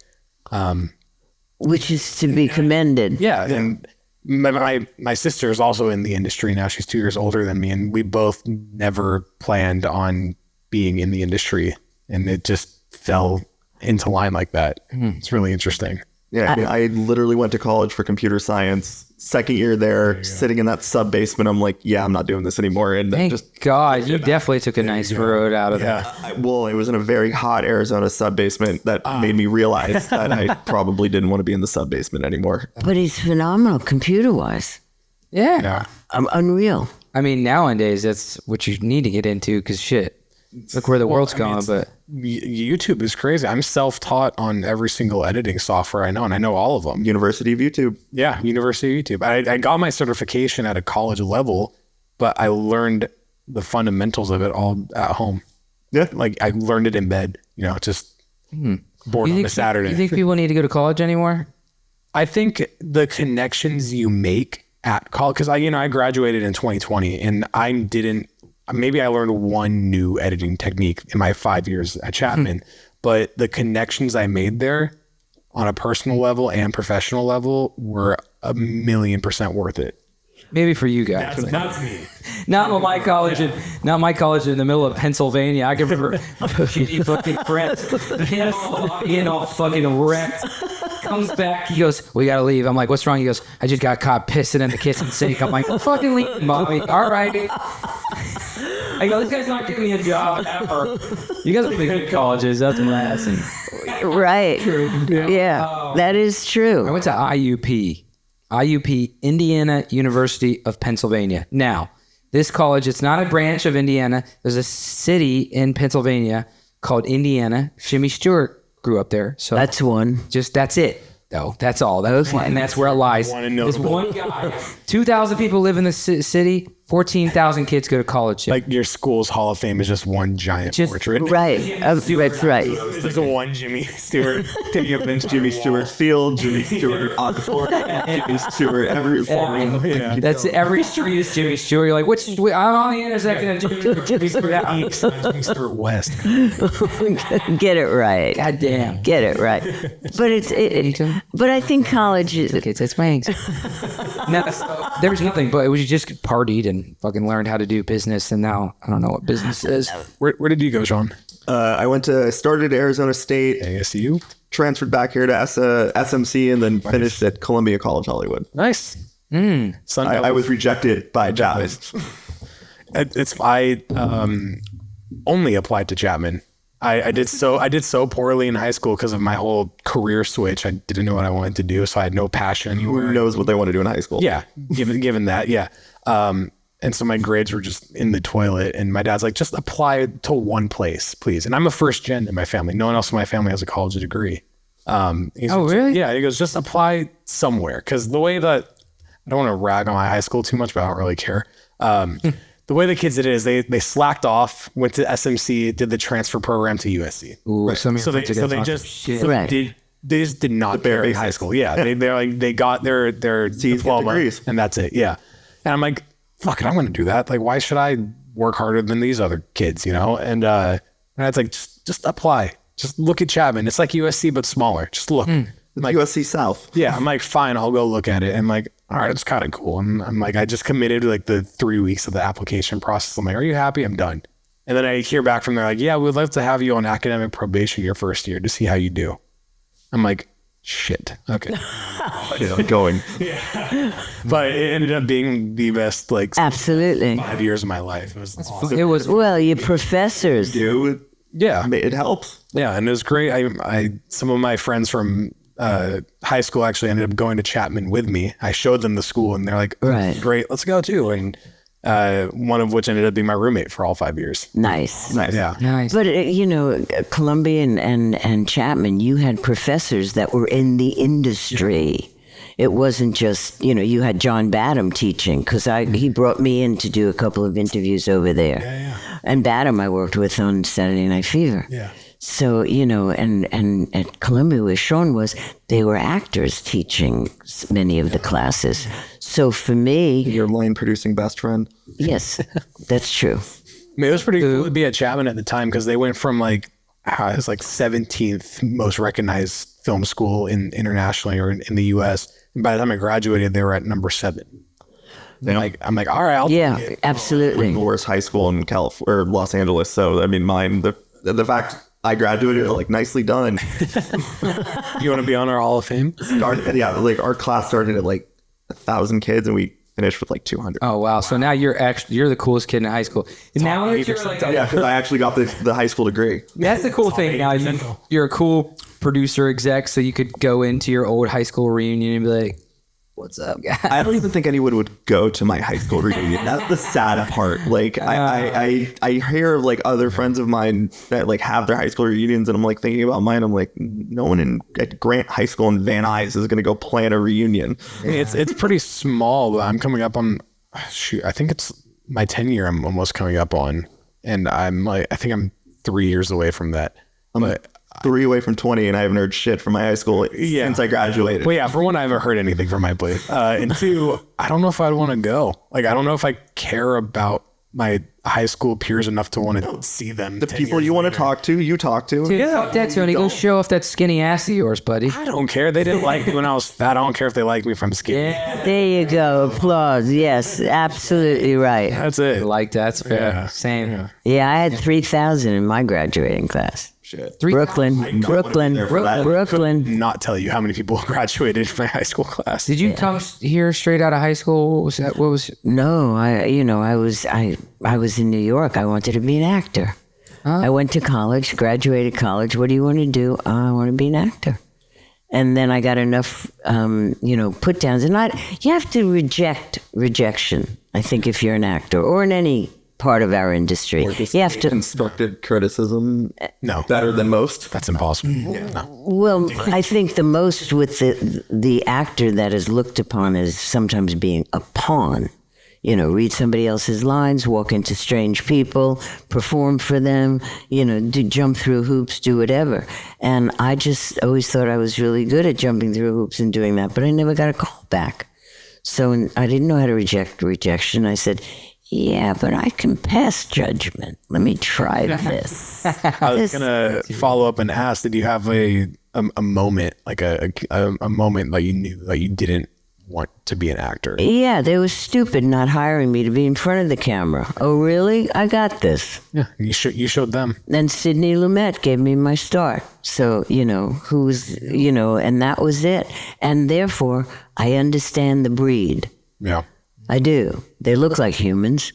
which is to be commended. Yeah, and my sister is also in the industry now. She's 2 years older than me, and we both never planned on being in the industry, and it just fell into line like that. It's really interesting. Yeah, I literally went to college for computer science. Second year there, sitting in that sub basement, I'm like, yeah, I'm not doing this anymore. And Thank just God, you definitely took a nice road out of that. well, it was in a very hot Arizona sub basement that made me realize that I probably didn't want to be in the sub basement anymore. But he's phenomenal computer-wise. Yeah. Unreal. I mean, nowadays, that's what you need to get into, because shit, look where the world's going. But YouTube is crazy. I'm self-taught on every single editing software I know, and I know all of them. University of YouTube. Yeah, University of YouTube. I got my certification at a college level, but I learned the fundamentals of it all at home. Yeah. Like I learned it in bed, just bored on a Saturday. You think people need to go to college anymore? I think the connections you make at college, because I graduated in 2020, and maybe I learned one new editing technique in my 5 years at Chapman, but the connections I made there on a personal level and professional level were 1,000,000% worth it. Maybe for you guys. That's me. Not my college in the middle of Pennsylvania. I can remember shitty fucking friends. Getting all fucking wrecked. Comes back, he goes, "We gotta leave." I'm like, "What's wrong?" He goes, "I just got caught pissing in the kitchen sink." I'm like, "Well, fucking leave, mommy." All right. I go, "This guy's not giving me a job ever." You guys are the good colleges. That's what I'm asking. Right. Yeah, that is true. I went to IUP, Indiana University of Pennsylvania. Now, this college, it's not a branch of Indiana. There's a city in Pennsylvania called Indiana. Jimmy Stewart grew up there. So That's one. that's it, though. That's all. And that's where it lies. There's one guy. 2,000 people live in the city. 14,000 kids go to college. Like your school's Hall of Fame is just one giant portrait. Right. That's right. There's one Jimmy Stewart taking a bench. Jimmy Stewart Field, Jimmy Stewart Auditorium, Jimmy Stewart every farm. That's every street is Jimmy Stewart. You're like, I'm on the intersection of Jimmy Stewart. Jimmy Stewart West. Get it right. God damn. Get it right. But but I think college is. Okay, it's my anxiety. No, there was nothing, but it was just partied and fucking learned how to do business, and now I don't know what business is. Where did you go, Sean? I started at Arizona State, ASU. transferred back here to SMC, and then finished at Columbia College Hollywood. Nice. I was rejected by Chapman. I only applied to Chapman. I did so poorly in high school because of my whole career switch. I didn't know what I wanted to do, so I had no passion anywhere. Who knows what they want to do in high school? Yeah, given that, yeah. And so my grades were just in the toilet, and my dad's like, "Just apply to one place, please." And I'm a first gen in my family. No one else in my family has a college degree. Really? Yeah. He goes, "Just apply somewhere," because the way that I don't want to rag on my high school too much, but I don't really care. The way the kids did it is they slacked off, went to SMC, did the transfer program to USC. Ooh, So they just did not bury high school. Yeah, they got their diploma degrees. and that's it. Yeah, and I'm like, fuck it, I'm going to do that. Like, why should I work harder than these other kids? And it's like just apply. Just look at Chapman. It's like USC but smaller. Just look. Like USC South. Yeah, I'm like, fine, I'll go look at it. And like, all right, it's kind of cool. And I'm like, I just committed like the 3 weeks of the application process. I'm like, are you happy? I'm done. And then I hear back from there like, yeah, we'd love to have you on academic probation your first year to see how you do. I'm like, shit. Okay. Going. But it ended up being the best Absolutely. 5 years of my life. It was awesome. It was. Well, your professors. Yeah. It helps. Yeah. And it was great. Some of my friends from high school actually ended up going to Chapman with me. I showed them the school and they're like, Right. Great, let's go too. And one of which ended up being my roommate for all 5 years. Nice. Yeah. Nice. But Columbia and Chapman, you had professors that were in the industry. It wasn't just you had John Badham teaching because he brought me in to do a couple of interviews over there. Yeah. And Badham I worked with on Saturday Night Fever. Yeah. So and at Columbia where Sean was, they were actors teaching many of the classes. So for me, Your line producing best friend. yes, that's true. I mean, it was pretty cool to be at Chapman at the time because they went from it was 17th most recognized film school internationally or in the U.S. And by the time I graduated, they were at number 7. I'm like, all right, I'll take it. Absolutely. The worst high school in California or Los Angeles. So I mean, the fact I graduated, nicely done. You want to be on our Hall of Fame? Our class started at 1,000 kids and we finished with 200. Oh wow! So now you're the coolest kid in high school. And now you're Yeah, because I actually got the high school degree. that's the cool thing. Now you're a cool producer exec, so you could go into your old high school reunion and be like, "What's up, guys?" I don't even think anyone would go to my high school reunion. That's the sad part. I hear of other friends of mine that have their high school reunions, and I'm thinking about mine. I'm like, no one at Grant High School in Van Nuys is going to go plan a reunion. It's pretty small. I'm coming up on, I think it's my 10-year I'm almost coming up on. And I think I'm 3 years away from that. But 3 away from 20, and I haven't heard shit from my high school since I graduated. Well, yeah, for one, I haven't heard anything from my place. And two, I don't know if I'd want to go. I don't know if I care about my high school peers enough to want to see them. The people you want to talk to, you talk to. Dude, fuck that, Tony. Go show off that skinny ass of yours, buddy. I don't care. They didn't like me when I was fat. I don't care if they like me if I'm skinny. Yeah, There you go. Applause. Yes, absolutely right. That's it. like that's fair. Yeah. Same. Yeah, I had 3,000 in my graduating class. Shit. Brooklyn. Not tell you how many people graduated from my high school class. Did you come here straight out of high school? What was that? What was? No, I was in New York. I wanted to be an actor. I went to college, graduated college. What do you want to do? I want to be an actor. And then I got enough, put downs. And you have to reject rejection, I think, if you're an actor or in any part of our industry. You have to. Constructive criticism. No. Better than most. That's impossible. No. Well, I think the most with the actor that is looked upon as sometimes being a pawn. Read somebody else's lines, walk into strange people, perform for them, jump through hoops, do whatever. And I just always thought I was really good at jumping through hoops and doing that, but I never got a call back. So I didn't know how to reject rejection. I said, yeah, but I can pass judgment. Let me try this. I was gonna follow up and ask, did you have a moment, a moment that you knew that you didn't want to be an actor? Yeah, they were stupid not hiring me to be in front of the camera. Oh, really? I got this. Yeah, you showed them. And Sidney Lumet gave me my start. So, and that was it. And therefore, I understand the breed. Yeah. I do. They look like humans.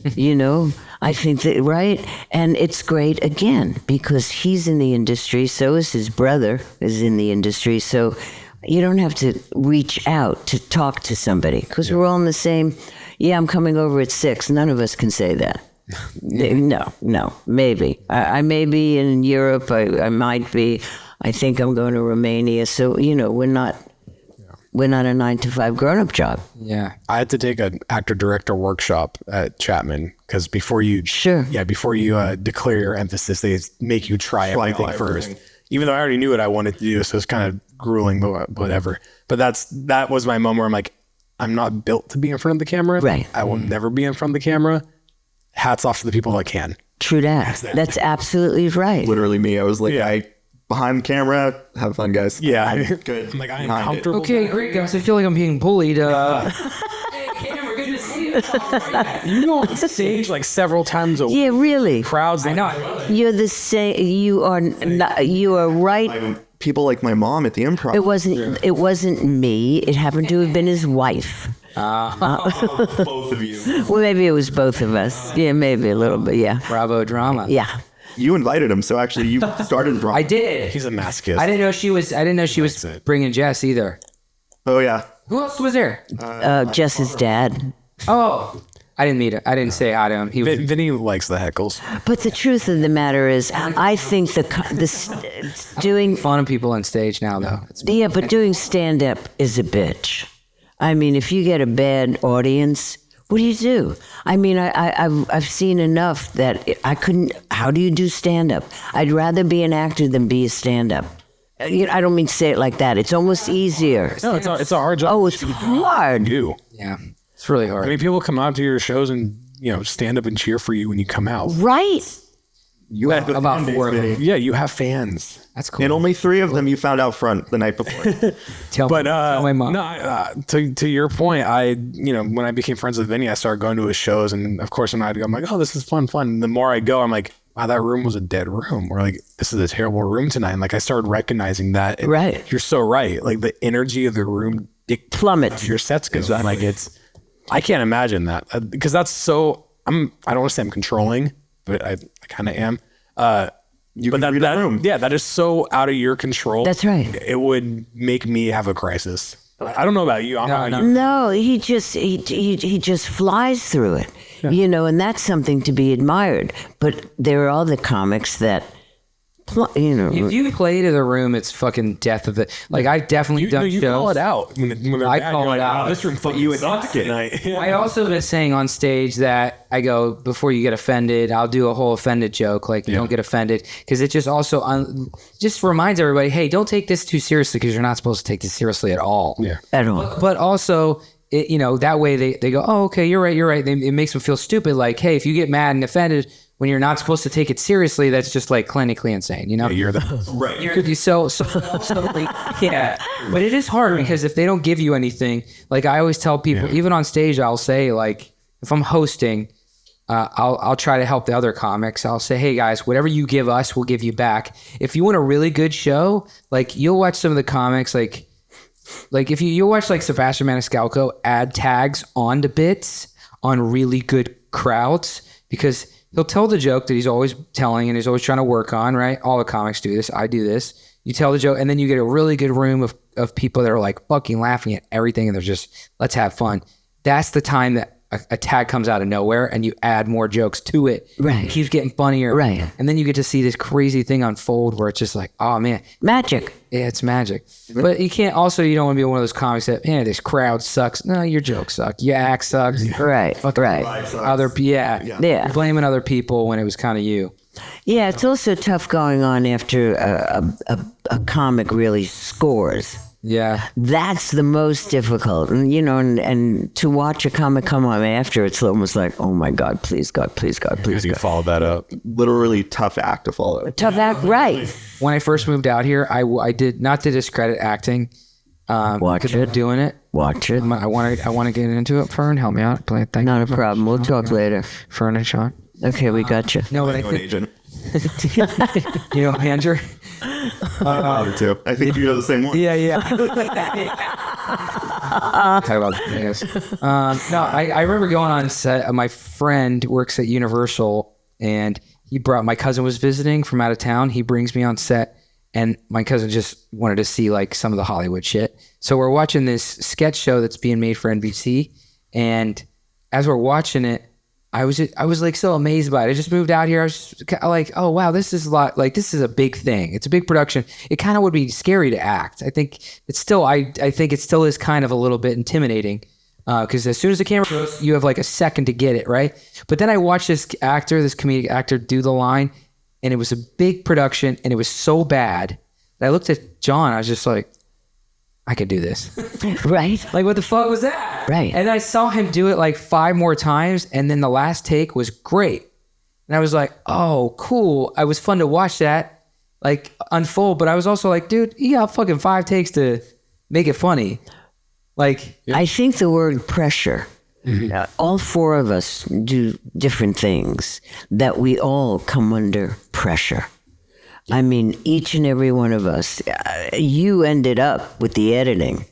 I think that, right? And it's great, again, because he's in the industry, so is his brother is in the industry. So you don't have to reach out to talk to somebody because we're all in the same, I'm coming over at 6. None of us can say that. No, maybe. I may be in Europe. I might be. I think I'm going to Romania. So, we're not a 9-to-5 grown-up job. Yeah. I had to take an actor-director workshop at Chapman because before you declare your emphasis, they make you try everything first. Even though I already knew what I wanted to do, so it's kind of grueling, but whatever. But that was my moment where I'm like, I'm not built to be in front of the camera. Right. I will never be in front of the camera. Hats off to the people that can. True that. That's absolutely right. Literally me. I was like, behind the camera, have fun, guys. Yeah. Good. I'm like, I am comfortable. Okay, great guys. I feel like I'm being bullied. You go on stage several times a week. Yeah, really. Crowds. I know. You're the same. You are right. People like my mom at the improv. It wasn't me. It happened to have been his wife. Both of you. Well, maybe it was both of us. Yeah, maybe a little bit. Yeah. Bravo drama. Yeah. You invited him, so actually you started drama. I did. He's a masochist. I didn't know she was bringing Jess either. Oh yeah. Who else was there? Jess's dad. Oh, I didn't meet him. I didn't say hi to him. He was, Vinny likes the heckles. But the truth of the matter is, I think doing fun of people on stage now, though. but doing stand up is a bitch. I mean, if you get a bad audience, what do you do? I mean, I've seen enough that I couldn't. How do you do stand up? I'd rather be an actor than be a stand up. I don't mean to say it like that. It's almost easier. No, it's a hard job. Oh, it's hard. You. Yeah, it's really hard. I mean, people come out to your shows and stand up and cheer for you when you come out. Right. You have about 4 of them. Yeah, you have fans. That's cool. And only 3 of them you found out front the night before. tell my mom. No, to your point, when I became friends with Vinny, I started going to his shows, and of course, when I'd go, I'm like, oh, this is fun. And the more I go, I'm like, wow, that room was a dead room. Or like, this is a terrible room tonight. And like, I started recognizing that. And right. You're so right. Like the energy of the room plummets. Your sets goes on. Like I can't imagine that because that's so. I don't want to say I'm controlling, but I kind of am. But that room. Yeah, that is so out of your control. That's right. It would make me have a crisis. I don't know about you. No, he just flies through it, and that's something to be admired. But there are other comics that, if you play to the room, it's fucking death of the. Like I've definitely done you shows. call it out. When I call it out. Oh, this room fucking you sucks tonight. Yeah. I also been saying on stage that I go, before you get offended, I'll do a whole offended joke. Like don't get offended, because it just also just reminds everybody, hey, don't take this too seriously, because you're not supposed to take this seriously at all. Yeah, at all. But also, that way they go, oh, okay, you're right. It makes them feel stupid. Like, hey, if you get mad and offended when you're not supposed to take it seriously, that's just like clinically insane, Yeah, you're the right. You're so yeah. But it is hard, because if they don't give you anything, like I always tell people, even on stage, I'll say, like, if I'm hosting, I'll try to help the other comics. I'll say, hey guys, whatever you give us, we'll give you back. If you want a really good show, like you'll watch some of the comics, like if you'll watch like Sebastian Maniscalco add tags onto bits on really good crowds, because he'll tell the joke that he's always telling and he's always trying to work on, right? All the comics do this. I do this. You tell the joke, and then you get a really good room of people that are like fucking laughing at everything, and they're just, let's have fun. That's the time that a tag comes out of nowhere and you add more jokes to it. Right. It keeps getting funnier. Right. And then you get to see this crazy thing unfold where it's just like, oh man. Magic. Yeah, it's magic. But you don't want to be one of those comics that, this crowd sucks. No, your joke sucks. Your act sucks. Right. Right. You're blaming other people when it was kind of you. Yeah, it's also tough going on after a comic really scores. Yeah. That's the most difficult. And, and to watch a comic come on after, it's almost like, oh my God, please God, please God, please You God. follow that up. Literally tough act to follow. Tough act, right. When I first moved out here, I did not to discredit acting. Watch because I'm it. doing it. Watch it. I want to get into it. Fern, help me out. Thank Not you. a problem. We'll talk later. Fern and Sean. Okay, we got you. No, but I An think, agent. Andrew. Too. I think you know the same one. Yeah. Talk about this. No, I remember going on set. My friend works at Universal, and my cousin was visiting from out of town. He brings me on set, and my cousin just wanted to see like some of the Hollywood shit. So we're watching this sketch show that's being made for NBC, and as we're watching it, I was like so amazed by it. I just moved out here. I was just like, oh wow, this is a lot. Like this is a big thing. It's a big production. It kind of would be scary to act. I think it's still. I think it still is kind of a little bit intimidating, because as soon as the camera goes, you have like a second to get it right. But then I watched this comedic actor, do the line, and it was a big production, and it was so bad that I looked at John. I was just like, I could do this. Right. Like, what the fuck was that? Right. And I saw him do it like 5 more times, and then the last take was great. And I was like, oh, cool. It was fun to watch that like unfold, but I was also like, dude, you got fucking 5 takes to make it funny. Like, I think the word pressure, all 4 of us do different things, that we all come under pressure. I mean, each and every one of us. You ended up with the editing.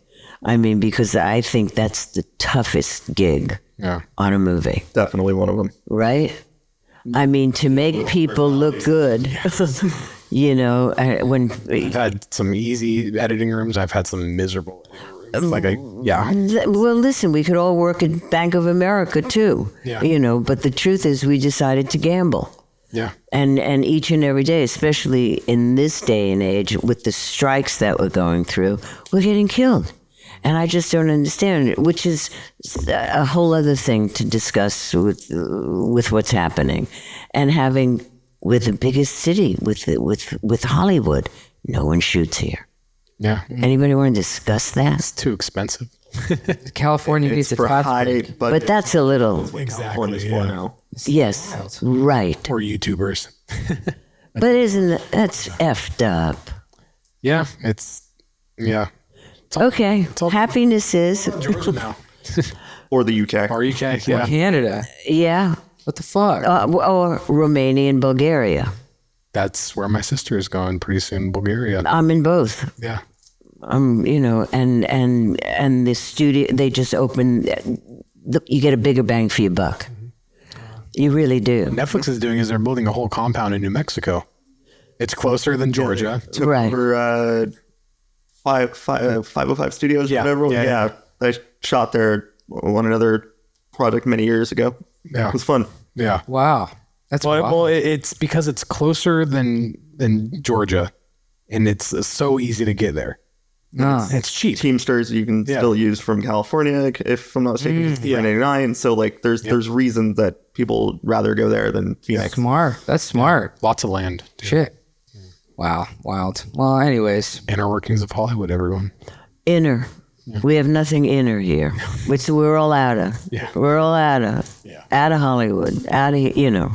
I mean, because I think that's the toughest gig on a movie. Definitely one of them. Right? I mean, to make people look good, when... I've had some easy editing rooms. I've had some miserable editing rooms. Like yeah. Well, listen, we could all work at Bank of America too. Yeah. You know, but the truth is, we decided to gamble. Yeah. And each and every day, especially in this day and age, with the strikes that we're going through, we're getting killed. And I just don't understand it, which is a whole other thing to discuss with what's happening. And having, with the biggest city, with Hollywood, no one shoots here. Yeah. Anybody want to discuss that? It's too expensive. California needs a for tax high break. budget. But that's a little, California's for now. yes, right. Or YouTubers. But that's effed up. Yeah. Yeah. Okay, all- happiness is, Georgia now. Or the UK. Or UK. Yeah. Canada. yeah, What the fuck? or Romania and Bulgaria. That's where my sister is going pretty soon, Bulgaria. I'm in both. Yeah. You know, and the studio, they just open, you get a bigger bang for your buck. You really do. Netflix is doing is they're building a whole compound in New Mexico. It's closer than Georgia. Right. For 505 Studios, Yeah. whatever. Yeah, Yeah, I shot there on another project many years ago. Yeah. It was fun. Yeah. Wow. That's Well, wild. well, it's because it's closer than Georgia, and it's so easy to get there. No. It's cheap. Teamsters you can Yeah. still use from California, if I'm not mistaken, it's 399. So like, there's reasons that people rather go there than Phoenix. Smart. That's smart. Lots of land. Shit. Wow. Wild. Well, anyways. Inner workings of Hollywood, everyone. Inner. We have nothing inner here, which we're all out of. Yeah. We're all out of. Yeah. Out of Hollywood. Out of, you know.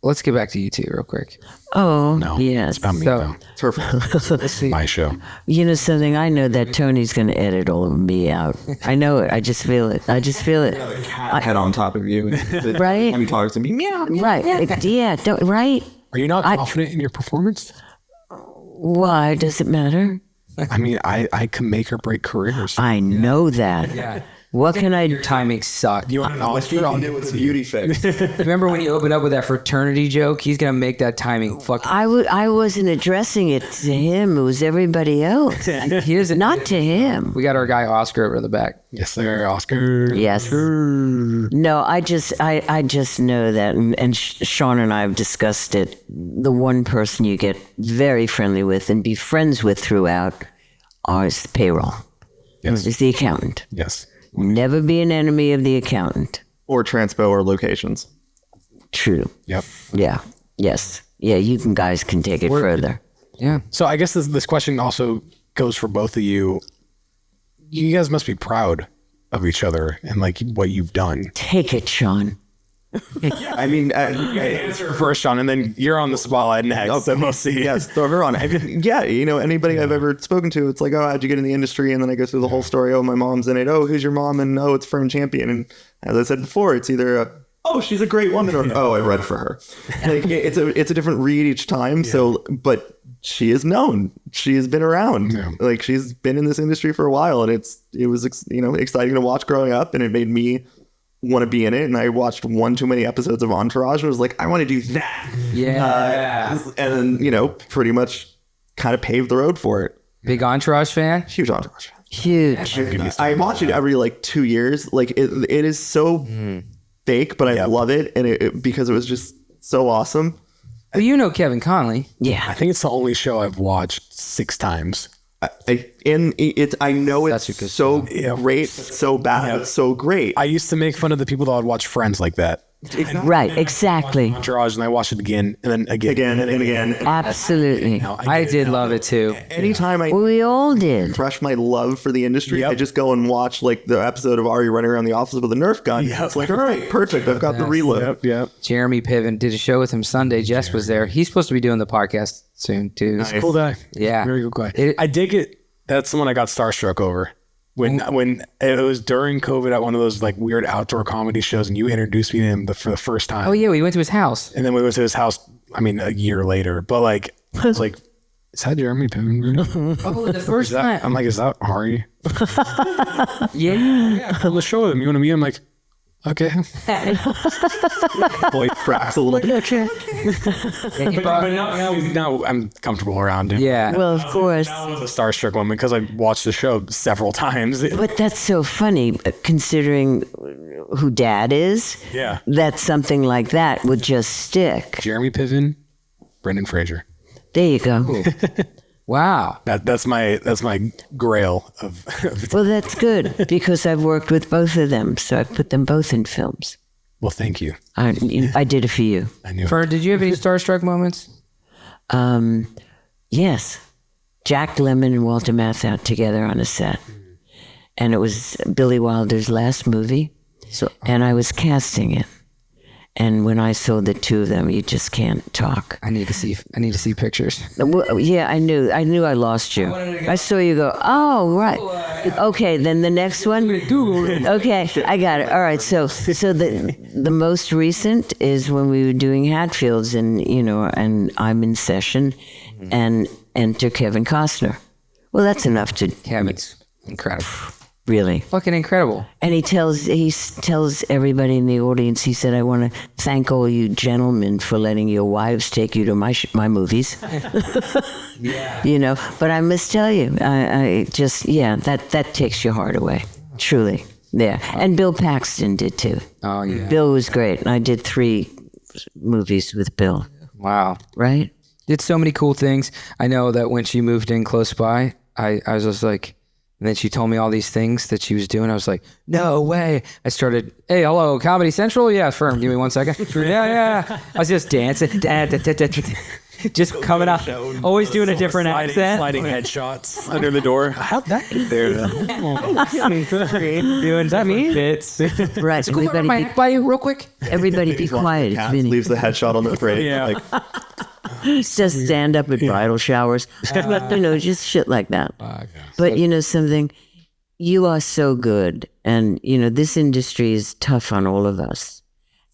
Let's get back to you two real quick. Oh, No. yes. It's about me, So- though. Perfect. Let's see. My show. You know something? I know that Tony's going to edit all of me out. I know it. I just feel it. I just feel it. Head on top of you. Right? He talks to me. Meow. Right. Yeah. Right? Are you not confident in your performance? Why does it matter? I mean, I can make or break careers. I know that. Yeah. What can I Your timing sucked. You want an Oscar? I'll do it. It's a beauty fix. Remember when you opened up with that fraternity joke? He's gonna make that timing fucking. I wasn't addressing it to him. It was everybody else. He doesn't. Not to him. We got our guy Oscar over the back. Yes, sir. Oscar. Yes. No, I just know that, and Sean and I have discussed it. The one person you get very friendly with and be friends with throughout is the payroll. Yes. Is the accountant. Yes. Never be an enemy of the accountant. Or transpo or locations. True. Yep. Yeah. Yes. Yeah. You guys can take it further. Yeah. So I guess this question also goes for both of you. You guys must be proud of each other and like what you've done. Take it, Sean. I mean, Answer first, Sean, and then you're on the spotlight next. So we'll see. yes, throw her on. Yeah, you know, anybody I've ever spoken to, it's like, oh, how'd you get in the industry? And then I go through the whole story. Oh, my mom's in it. Oh, who's your mom? And oh, it's Fern Champion. And as I said before, it's either oh, she's a great woman, or oh, I read for her. Like, it's a different read each time. Yeah. So, but she is known. She has been around. Yeah. Like, she's been in this industry for a while, and it was exciting to watch growing up, and it made me want to be in it. And I watched one too many episodes of Entourage and was like, I want to do that. Yeah. And then, pretty much kind of paved the road for it. Big Entourage fan? Huge Entourage fan. Huge. I watch it every 2 years. Like it is so fake, but I love it. And it because it was just so awesome. Well, you know Kevin Conley. Yeah. I think it's the only show I've watched 6 times. I know it's Such a good so great, so bad, so great. I used to make fun of the people that would watch Friends like that. Right. Exactly. Entourage, and I watched it again and then again and again. Absolutely. I did love it too. Anytime I We all did. refresh my love for the industry, I just go and watch the episode of Ari running around the office with a Nerf gun. It's like, all right, perfect. I've got the reload. Yep. Jeremy Piven did a show with him Sunday. Jess was there. He's supposed to be doing the podcast soon too. Nice. Cool guy. Yeah. Very cool guy. I dig it. That's the one I got starstruck over. When it was during COVID at one of those weird outdoor comedy shows, and you introduced me to him for the first time. Oh yeah, we went to his house. And then we went to his house, a year later. But I was like, is that Jeremy Piven? Oh, the first time. I'm like, is that Ari? Yeah. Yeah, on the show with him. You want to meet him? I'm like, Okay. Boy cracks a little bit. But now I'm comfortable around it. Yeah. Well, of course. That was a starstruck moment because I watched the show several times. But that's so funny, considering who Dad is. Yeah. That something like that would just stick. Jeremy Piven, Brendan Fraser. There you go. Wow. That's my grail of Well, that's good because I've worked with both of them, so I've put them both in films. well, thank you. I did it for you. I knew. Fern, did you have any starstruck moments? Yes, Jack Lemmon and Walter Matthau together on a set, and it was Billy Wilder's last movie. And I was casting it. And when I saw the two of them, you just can't talk. I need to see pictures. Well, yeah, I knew I lost you. I saw you go, oh, right. Okay, then the next one. Okay, I got it. All right, so the most recent is when we were doing Hatfields, and I'm in session, and enter Kevin Costner. Well, that's enough to Kevin's incredible. really. Fucking incredible. And he tells everybody in the audience, he said, I want to thank all you gentlemen for letting your wives take you to my movies. Yeah. But I must tell you, I just, that takes your heart away. Truly. Yeah. And Bill Paxton did too. Oh, yeah. Bill was great. And I did 3 movies with Bill. Wow. Right? Did so many cool things. I know that when she moved in close by, I was just like, and then she told me all these things that she was doing. I was like, no way. I started, hey, hello, Comedy Central? Yeah, Fern, give me 1 second. Yeah. I was just dancing. Just coming out. Always doing a different accent. Sliding headshots under the door. How'd that get there? Doing that me? Bits. Right. My neck by you real quick. Everybody be quiet. It's Cat Vinny. leaves the headshot on the parade. Yeah. Just stand up at bridal showers. Just shit like that. But something, you are so good. And, this industry is tough on all of us.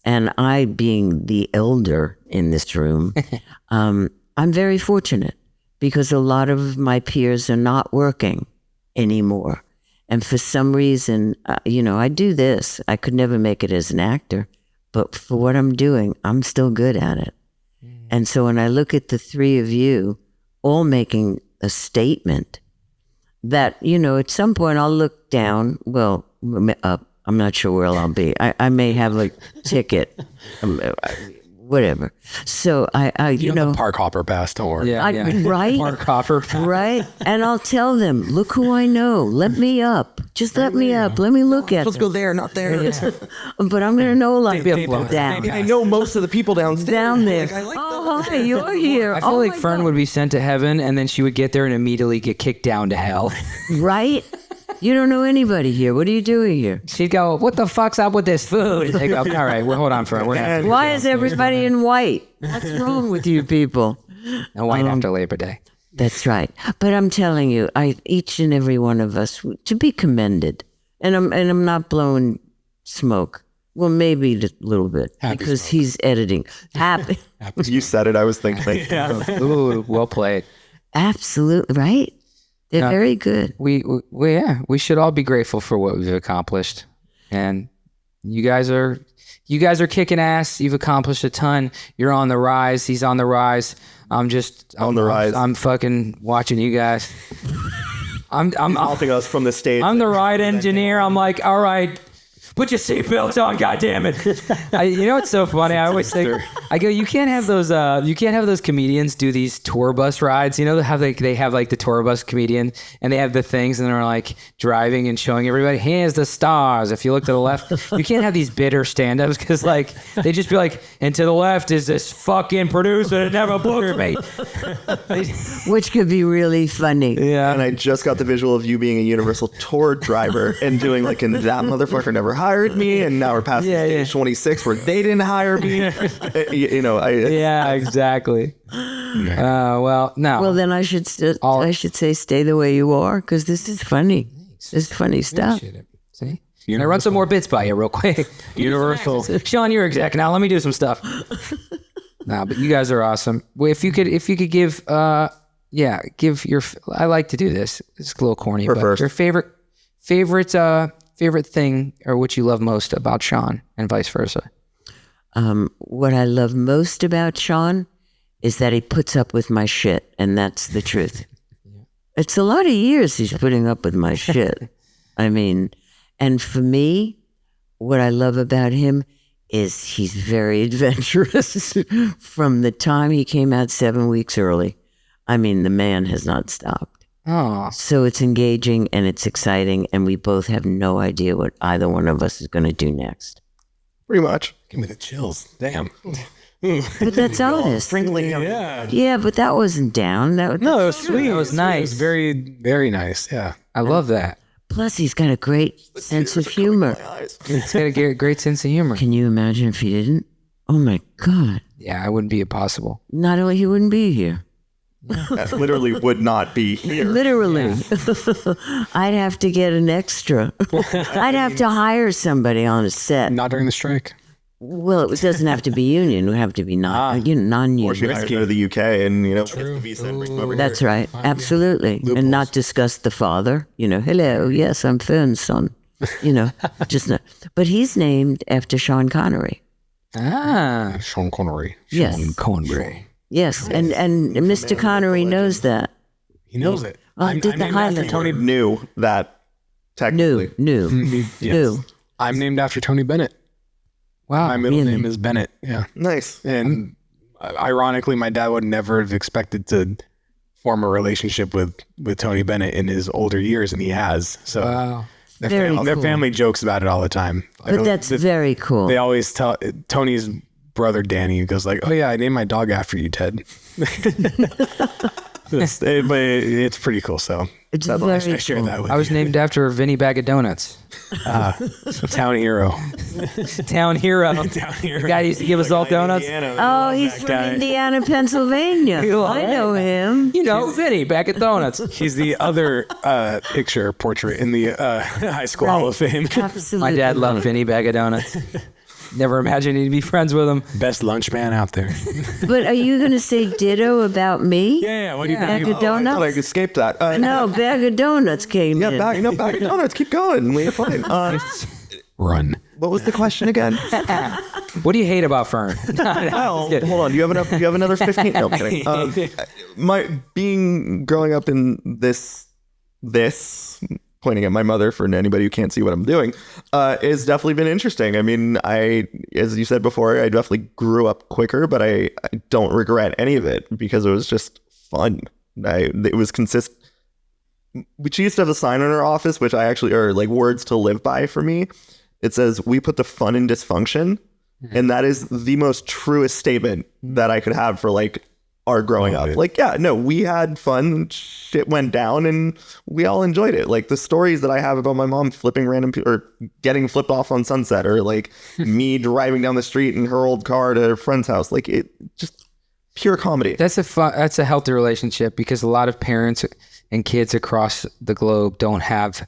And I, being the elder in this room, I'm very fortunate because a lot of my peers are not working anymore. And for some reason, I do this. I could never make it as an actor, but for what I'm doing, I'm still good at it. And so when I look at the 3 of you all making a statement that, at some point I'll look down, well, up. I'm not sure where I'll be. I may have a ticket, whatever. So The park hopper pass, don't worry. Yeah. Right? Mark Hopper. Right? And I'll tell them, look who I know. Let me up. Just let me up. Let me look at Let's go there, not there. But I'm going to know like down. Maybe I know most of the people downstairs. Down there. Like, I like Oh, hi, you're here. I feel like Fern would be sent to heaven and then she would get there and immediately get kicked down to hell. Right? You don't know anybody here. What are you doing here? She'd go, what the fuck's up with this food? They go, all right, well, hold on, Fern. We're gonna Why is everybody in white? What's wrong with you people? no wine after Labor Day. That's right. But I'm telling you, each and every one of us to be commended. And I'm not blowing smoke. Well, maybe a little bit because smoke. he's editing. Happy. You said it. I was thinking. Ooh, well played. Absolutely right. They're very good. We should all be grateful for what we've accomplished, and you guys are kicking ass. You've accomplished a ton. You're on the rise. He's on the rise. I'm on the rise. I'm fucking watching you guys. I'm Helping us from the stage. I'm the ride engineer. I'm like, all right, put your seatbelts on, goddammit. It's so funny. I always think, I go, you can't have those comedians do these tour bus rides. How they have like the tour bus comedian and they have the things and they're like driving and showing everybody, here's the stars. If you look to the left, you can't have these bitter stand-ups because like they just be like, and to the left is this fucking producer that never booked me. Which could be really funny. Yeah. And I just got the visual of you being a Universal tour driver and doing like, and that motherfucker never hired me, and now we're past stage 26 where they didn't hire me. Yeah, exactly. Well, no. Well, then I should say stay the way you are because this is funny. This is funny stuff. See? Can I run some more bits by you real quick? Universal. Sean, you're exec now. Let me do some stuff. No, but you guys are awesome. Well, if you could give give your. I like to do this. It's a little corny, but first. your favorite favorite thing or what you love most about Sean and vice versa? What I love most about Sean is that he puts up with my shit, and that's the truth. It's a lot of years he's putting up with my shit. I mean, and for me, what I love about him is he's very adventurous. From the time he came out 7 weeks early, I mean, the man has not stopped. Oh, So it's engaging and it's exciting, and we both have no idea what either one of us is going to do next. Pretty much. Give me the chills. Damn. But that's honest. Yeah. Yeah, but that wasn't down. That No, it was sweet. That was It nice. was very, very nice. Yeah. I love that. Plus, he's got a great sense of humor. He's got a great sense of humor. Can you imagine if he didn't? Oh my God! Yeah, it wouldn't be impossible. Not only he wouldn't be here. That literally would not be here. Literally, I'd have to get an extra. I'd have to hire somebody on a set. Not during the strike. Well, it doesn't have to be union. It would have to be non-union. Or she'd have to go to the UK and, get the visa and bring them over That's here. right, absolutely, and not discuss the father. Hello, yes, I'm Fern's son. Just not. But he's named after Sean Connery. Ah, Sean Connery. Yes, Connery. yes, and Mr. Connery knows that. He knows it. Oh, I'm did the named after Highlander. Tony. Knew that technically. New. Yes. I'm named after Tony Bennett. Wow. My middle really? name is Bennett. Yeah. Nice. And ironically, my dad would never have expected to form a relationship with Tony Bennett in his older years, and he has. So Wow. their family jokes about it all the time. But that's very cool. They always tell Tony's brother Danny, who goes like, "Oh yeah, I named my dog after you, Ted." But it's pretty cool. So It's I very share cool. that with I was you. named after Vinny Bag of Donuts. Town hero. Town hero. The guy used to give us all donuts. Oh, he's from Indiana, Pennsylvania. I know him. Vinny Bag of Donuts. He's the other picture portrait in the High School Hall of Fame. Absolutely. My dad loved Vinny Bag of Donuts. Never imagined he'd be friends with him. Best lunch man out there. But are you going to say ditto about me? Yeah. What do you Bag think? of I thought I donuts? escaped that. No, bag of donuts came in. Bag of donuts. Keep going. We're fine. Run. What was the question again? What do you hate about Fern? Well, hold on. Do you have enough? Do you have another 15? No, I'm kidding. Growing up in this pointing at my mother for anybody who can't see what I'm doing, has definitely been interesting. I mean, as you said before, I definitely grew up quicker, but I don't regret any of it because it was just fun. It was consistent. She used to have a sign in her office, which I actually are like words to live by for me. It says, "We put the fun in dysfunction." And that is the most truest statement that I could have for like our growing up. Like, yeah, no, we had fun. Shit went down and we all enjoyed it. Like the stories that I have about my mom flipping or getting flipped off on Sunset, or like me driving down the street in her old car to her friend's house. Like it just pure comedy. That's a healthy relationship because a lot of parents and kids across the globe don't have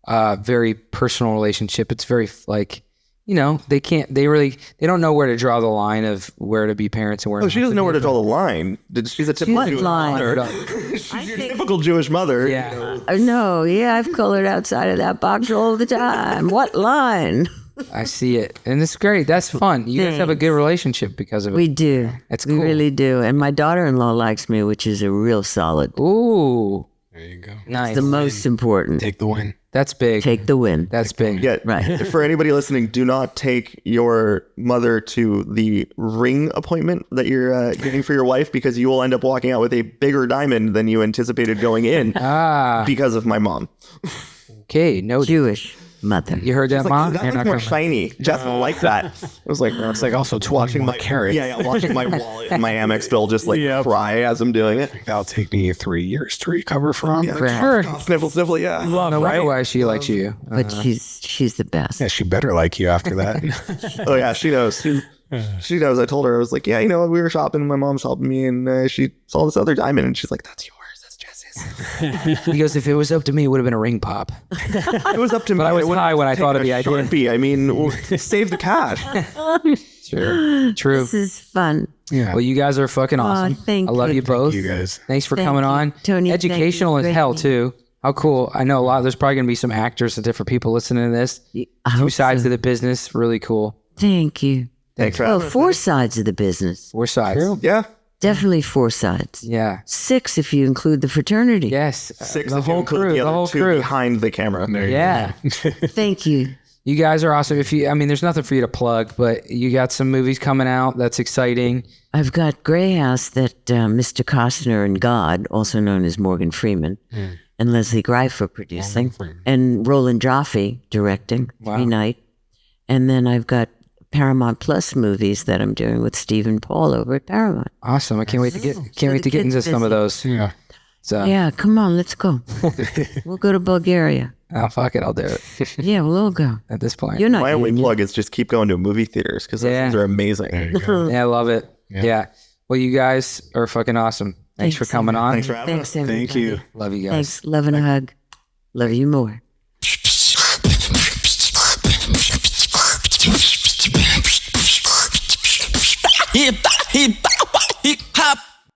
a very personal relationship. It's very like, they don't know where to draw the line of where to be parents and where. Oh, she doesn't know where to draw the line. She's a typical Jewish line. mother. She's your typical Jewish mother. Yeah, No, yeah, I've colored outside of that box all the time. What line? I see it, and it's great. That's fun. You guys have a good relationship because of it. We do. That's We cool. really do. And my daughter-in-law likes me, which is a real solid. Ooh, There you go. nice. The most important. Take the win. That's big. Take the win. That's big. Yeah, Right. For anybody listening, do not take your mother to the ring appointment that you're getting for your wife, because you will end up walking out with a bigger diamond than you anticipated going in because of my mom. Okay. No. Jewish mother. You heard that, Mom? That You're looks not more gonna- shiny. Jess will like that. I was like, It's like also watching my carrot. yeah, watching my wallet and my Amex bill just like cry as I'm doing it. That'll take me 3 years to recover from. Sure. Sniffle, yeah. No wonder why she likes you. But she's the best. Yeah, she better like you after that. Oh yeah, she knows. She knows. I told her, I was like, yeah, we were shopping. My mom's helping me, and she saw this other diamond, and she's like, that's yours. That's Jess's. He goes, if it was up to me, it would have been a ring pop. It was up to me. But I was wouldn't high when I take thought of a the idea. Sharpie. I mean, save the cash. Sure. True. This is fun. Well, you guys are fucking awesome. thank I love you. you both. You guys. Thanks for Thank coming you. on. Tony, thank you. Educational as Great hell meeting too. How cool. I know there's probably going to be some actors and different people listening to this. I Two hope sides so. of the business. Really cool. Thank you. Thanks for Well, having us. 4 sides of the business. 4 sides. Yeah. Definitely 4 sides. Yeah. 6 if you include the fraternity. Yes. 6 the if you whole include crew. the The other whole 2 crew. behind the camera. Yeah. Thank you. You guys are awesome. There's nothing for you to plug, but you got some movies coming out. That's exciting. I've got Grey House that Mr. Costner and God, also known as Morgan Freeman, and Leslie Greif are producing, and Roland Joffe directing, 3-night. And then I've got Paramount Plus movies that I'm doing with Steve and Paul over at Paramount. Awesome. I can't wait to get the into kids some of busy. those. Yeah. So Yeah, come on, let's go. We'll go to Bulgaria. oh, fuck it, I'll do it Yeah, we'll all go. at this point. You're not My only union. plug is just keep going to movie theaters because those Yeah. things are amazing. There you go. Yeah, I love it. Yeah. Well, you guys are fucking awesome. Thanks for Thanks, coming on. Thanks for having us. Thanks, everybody. Thank you. Love you guys. Thanks. Love and a hug. Love you more. Hip hip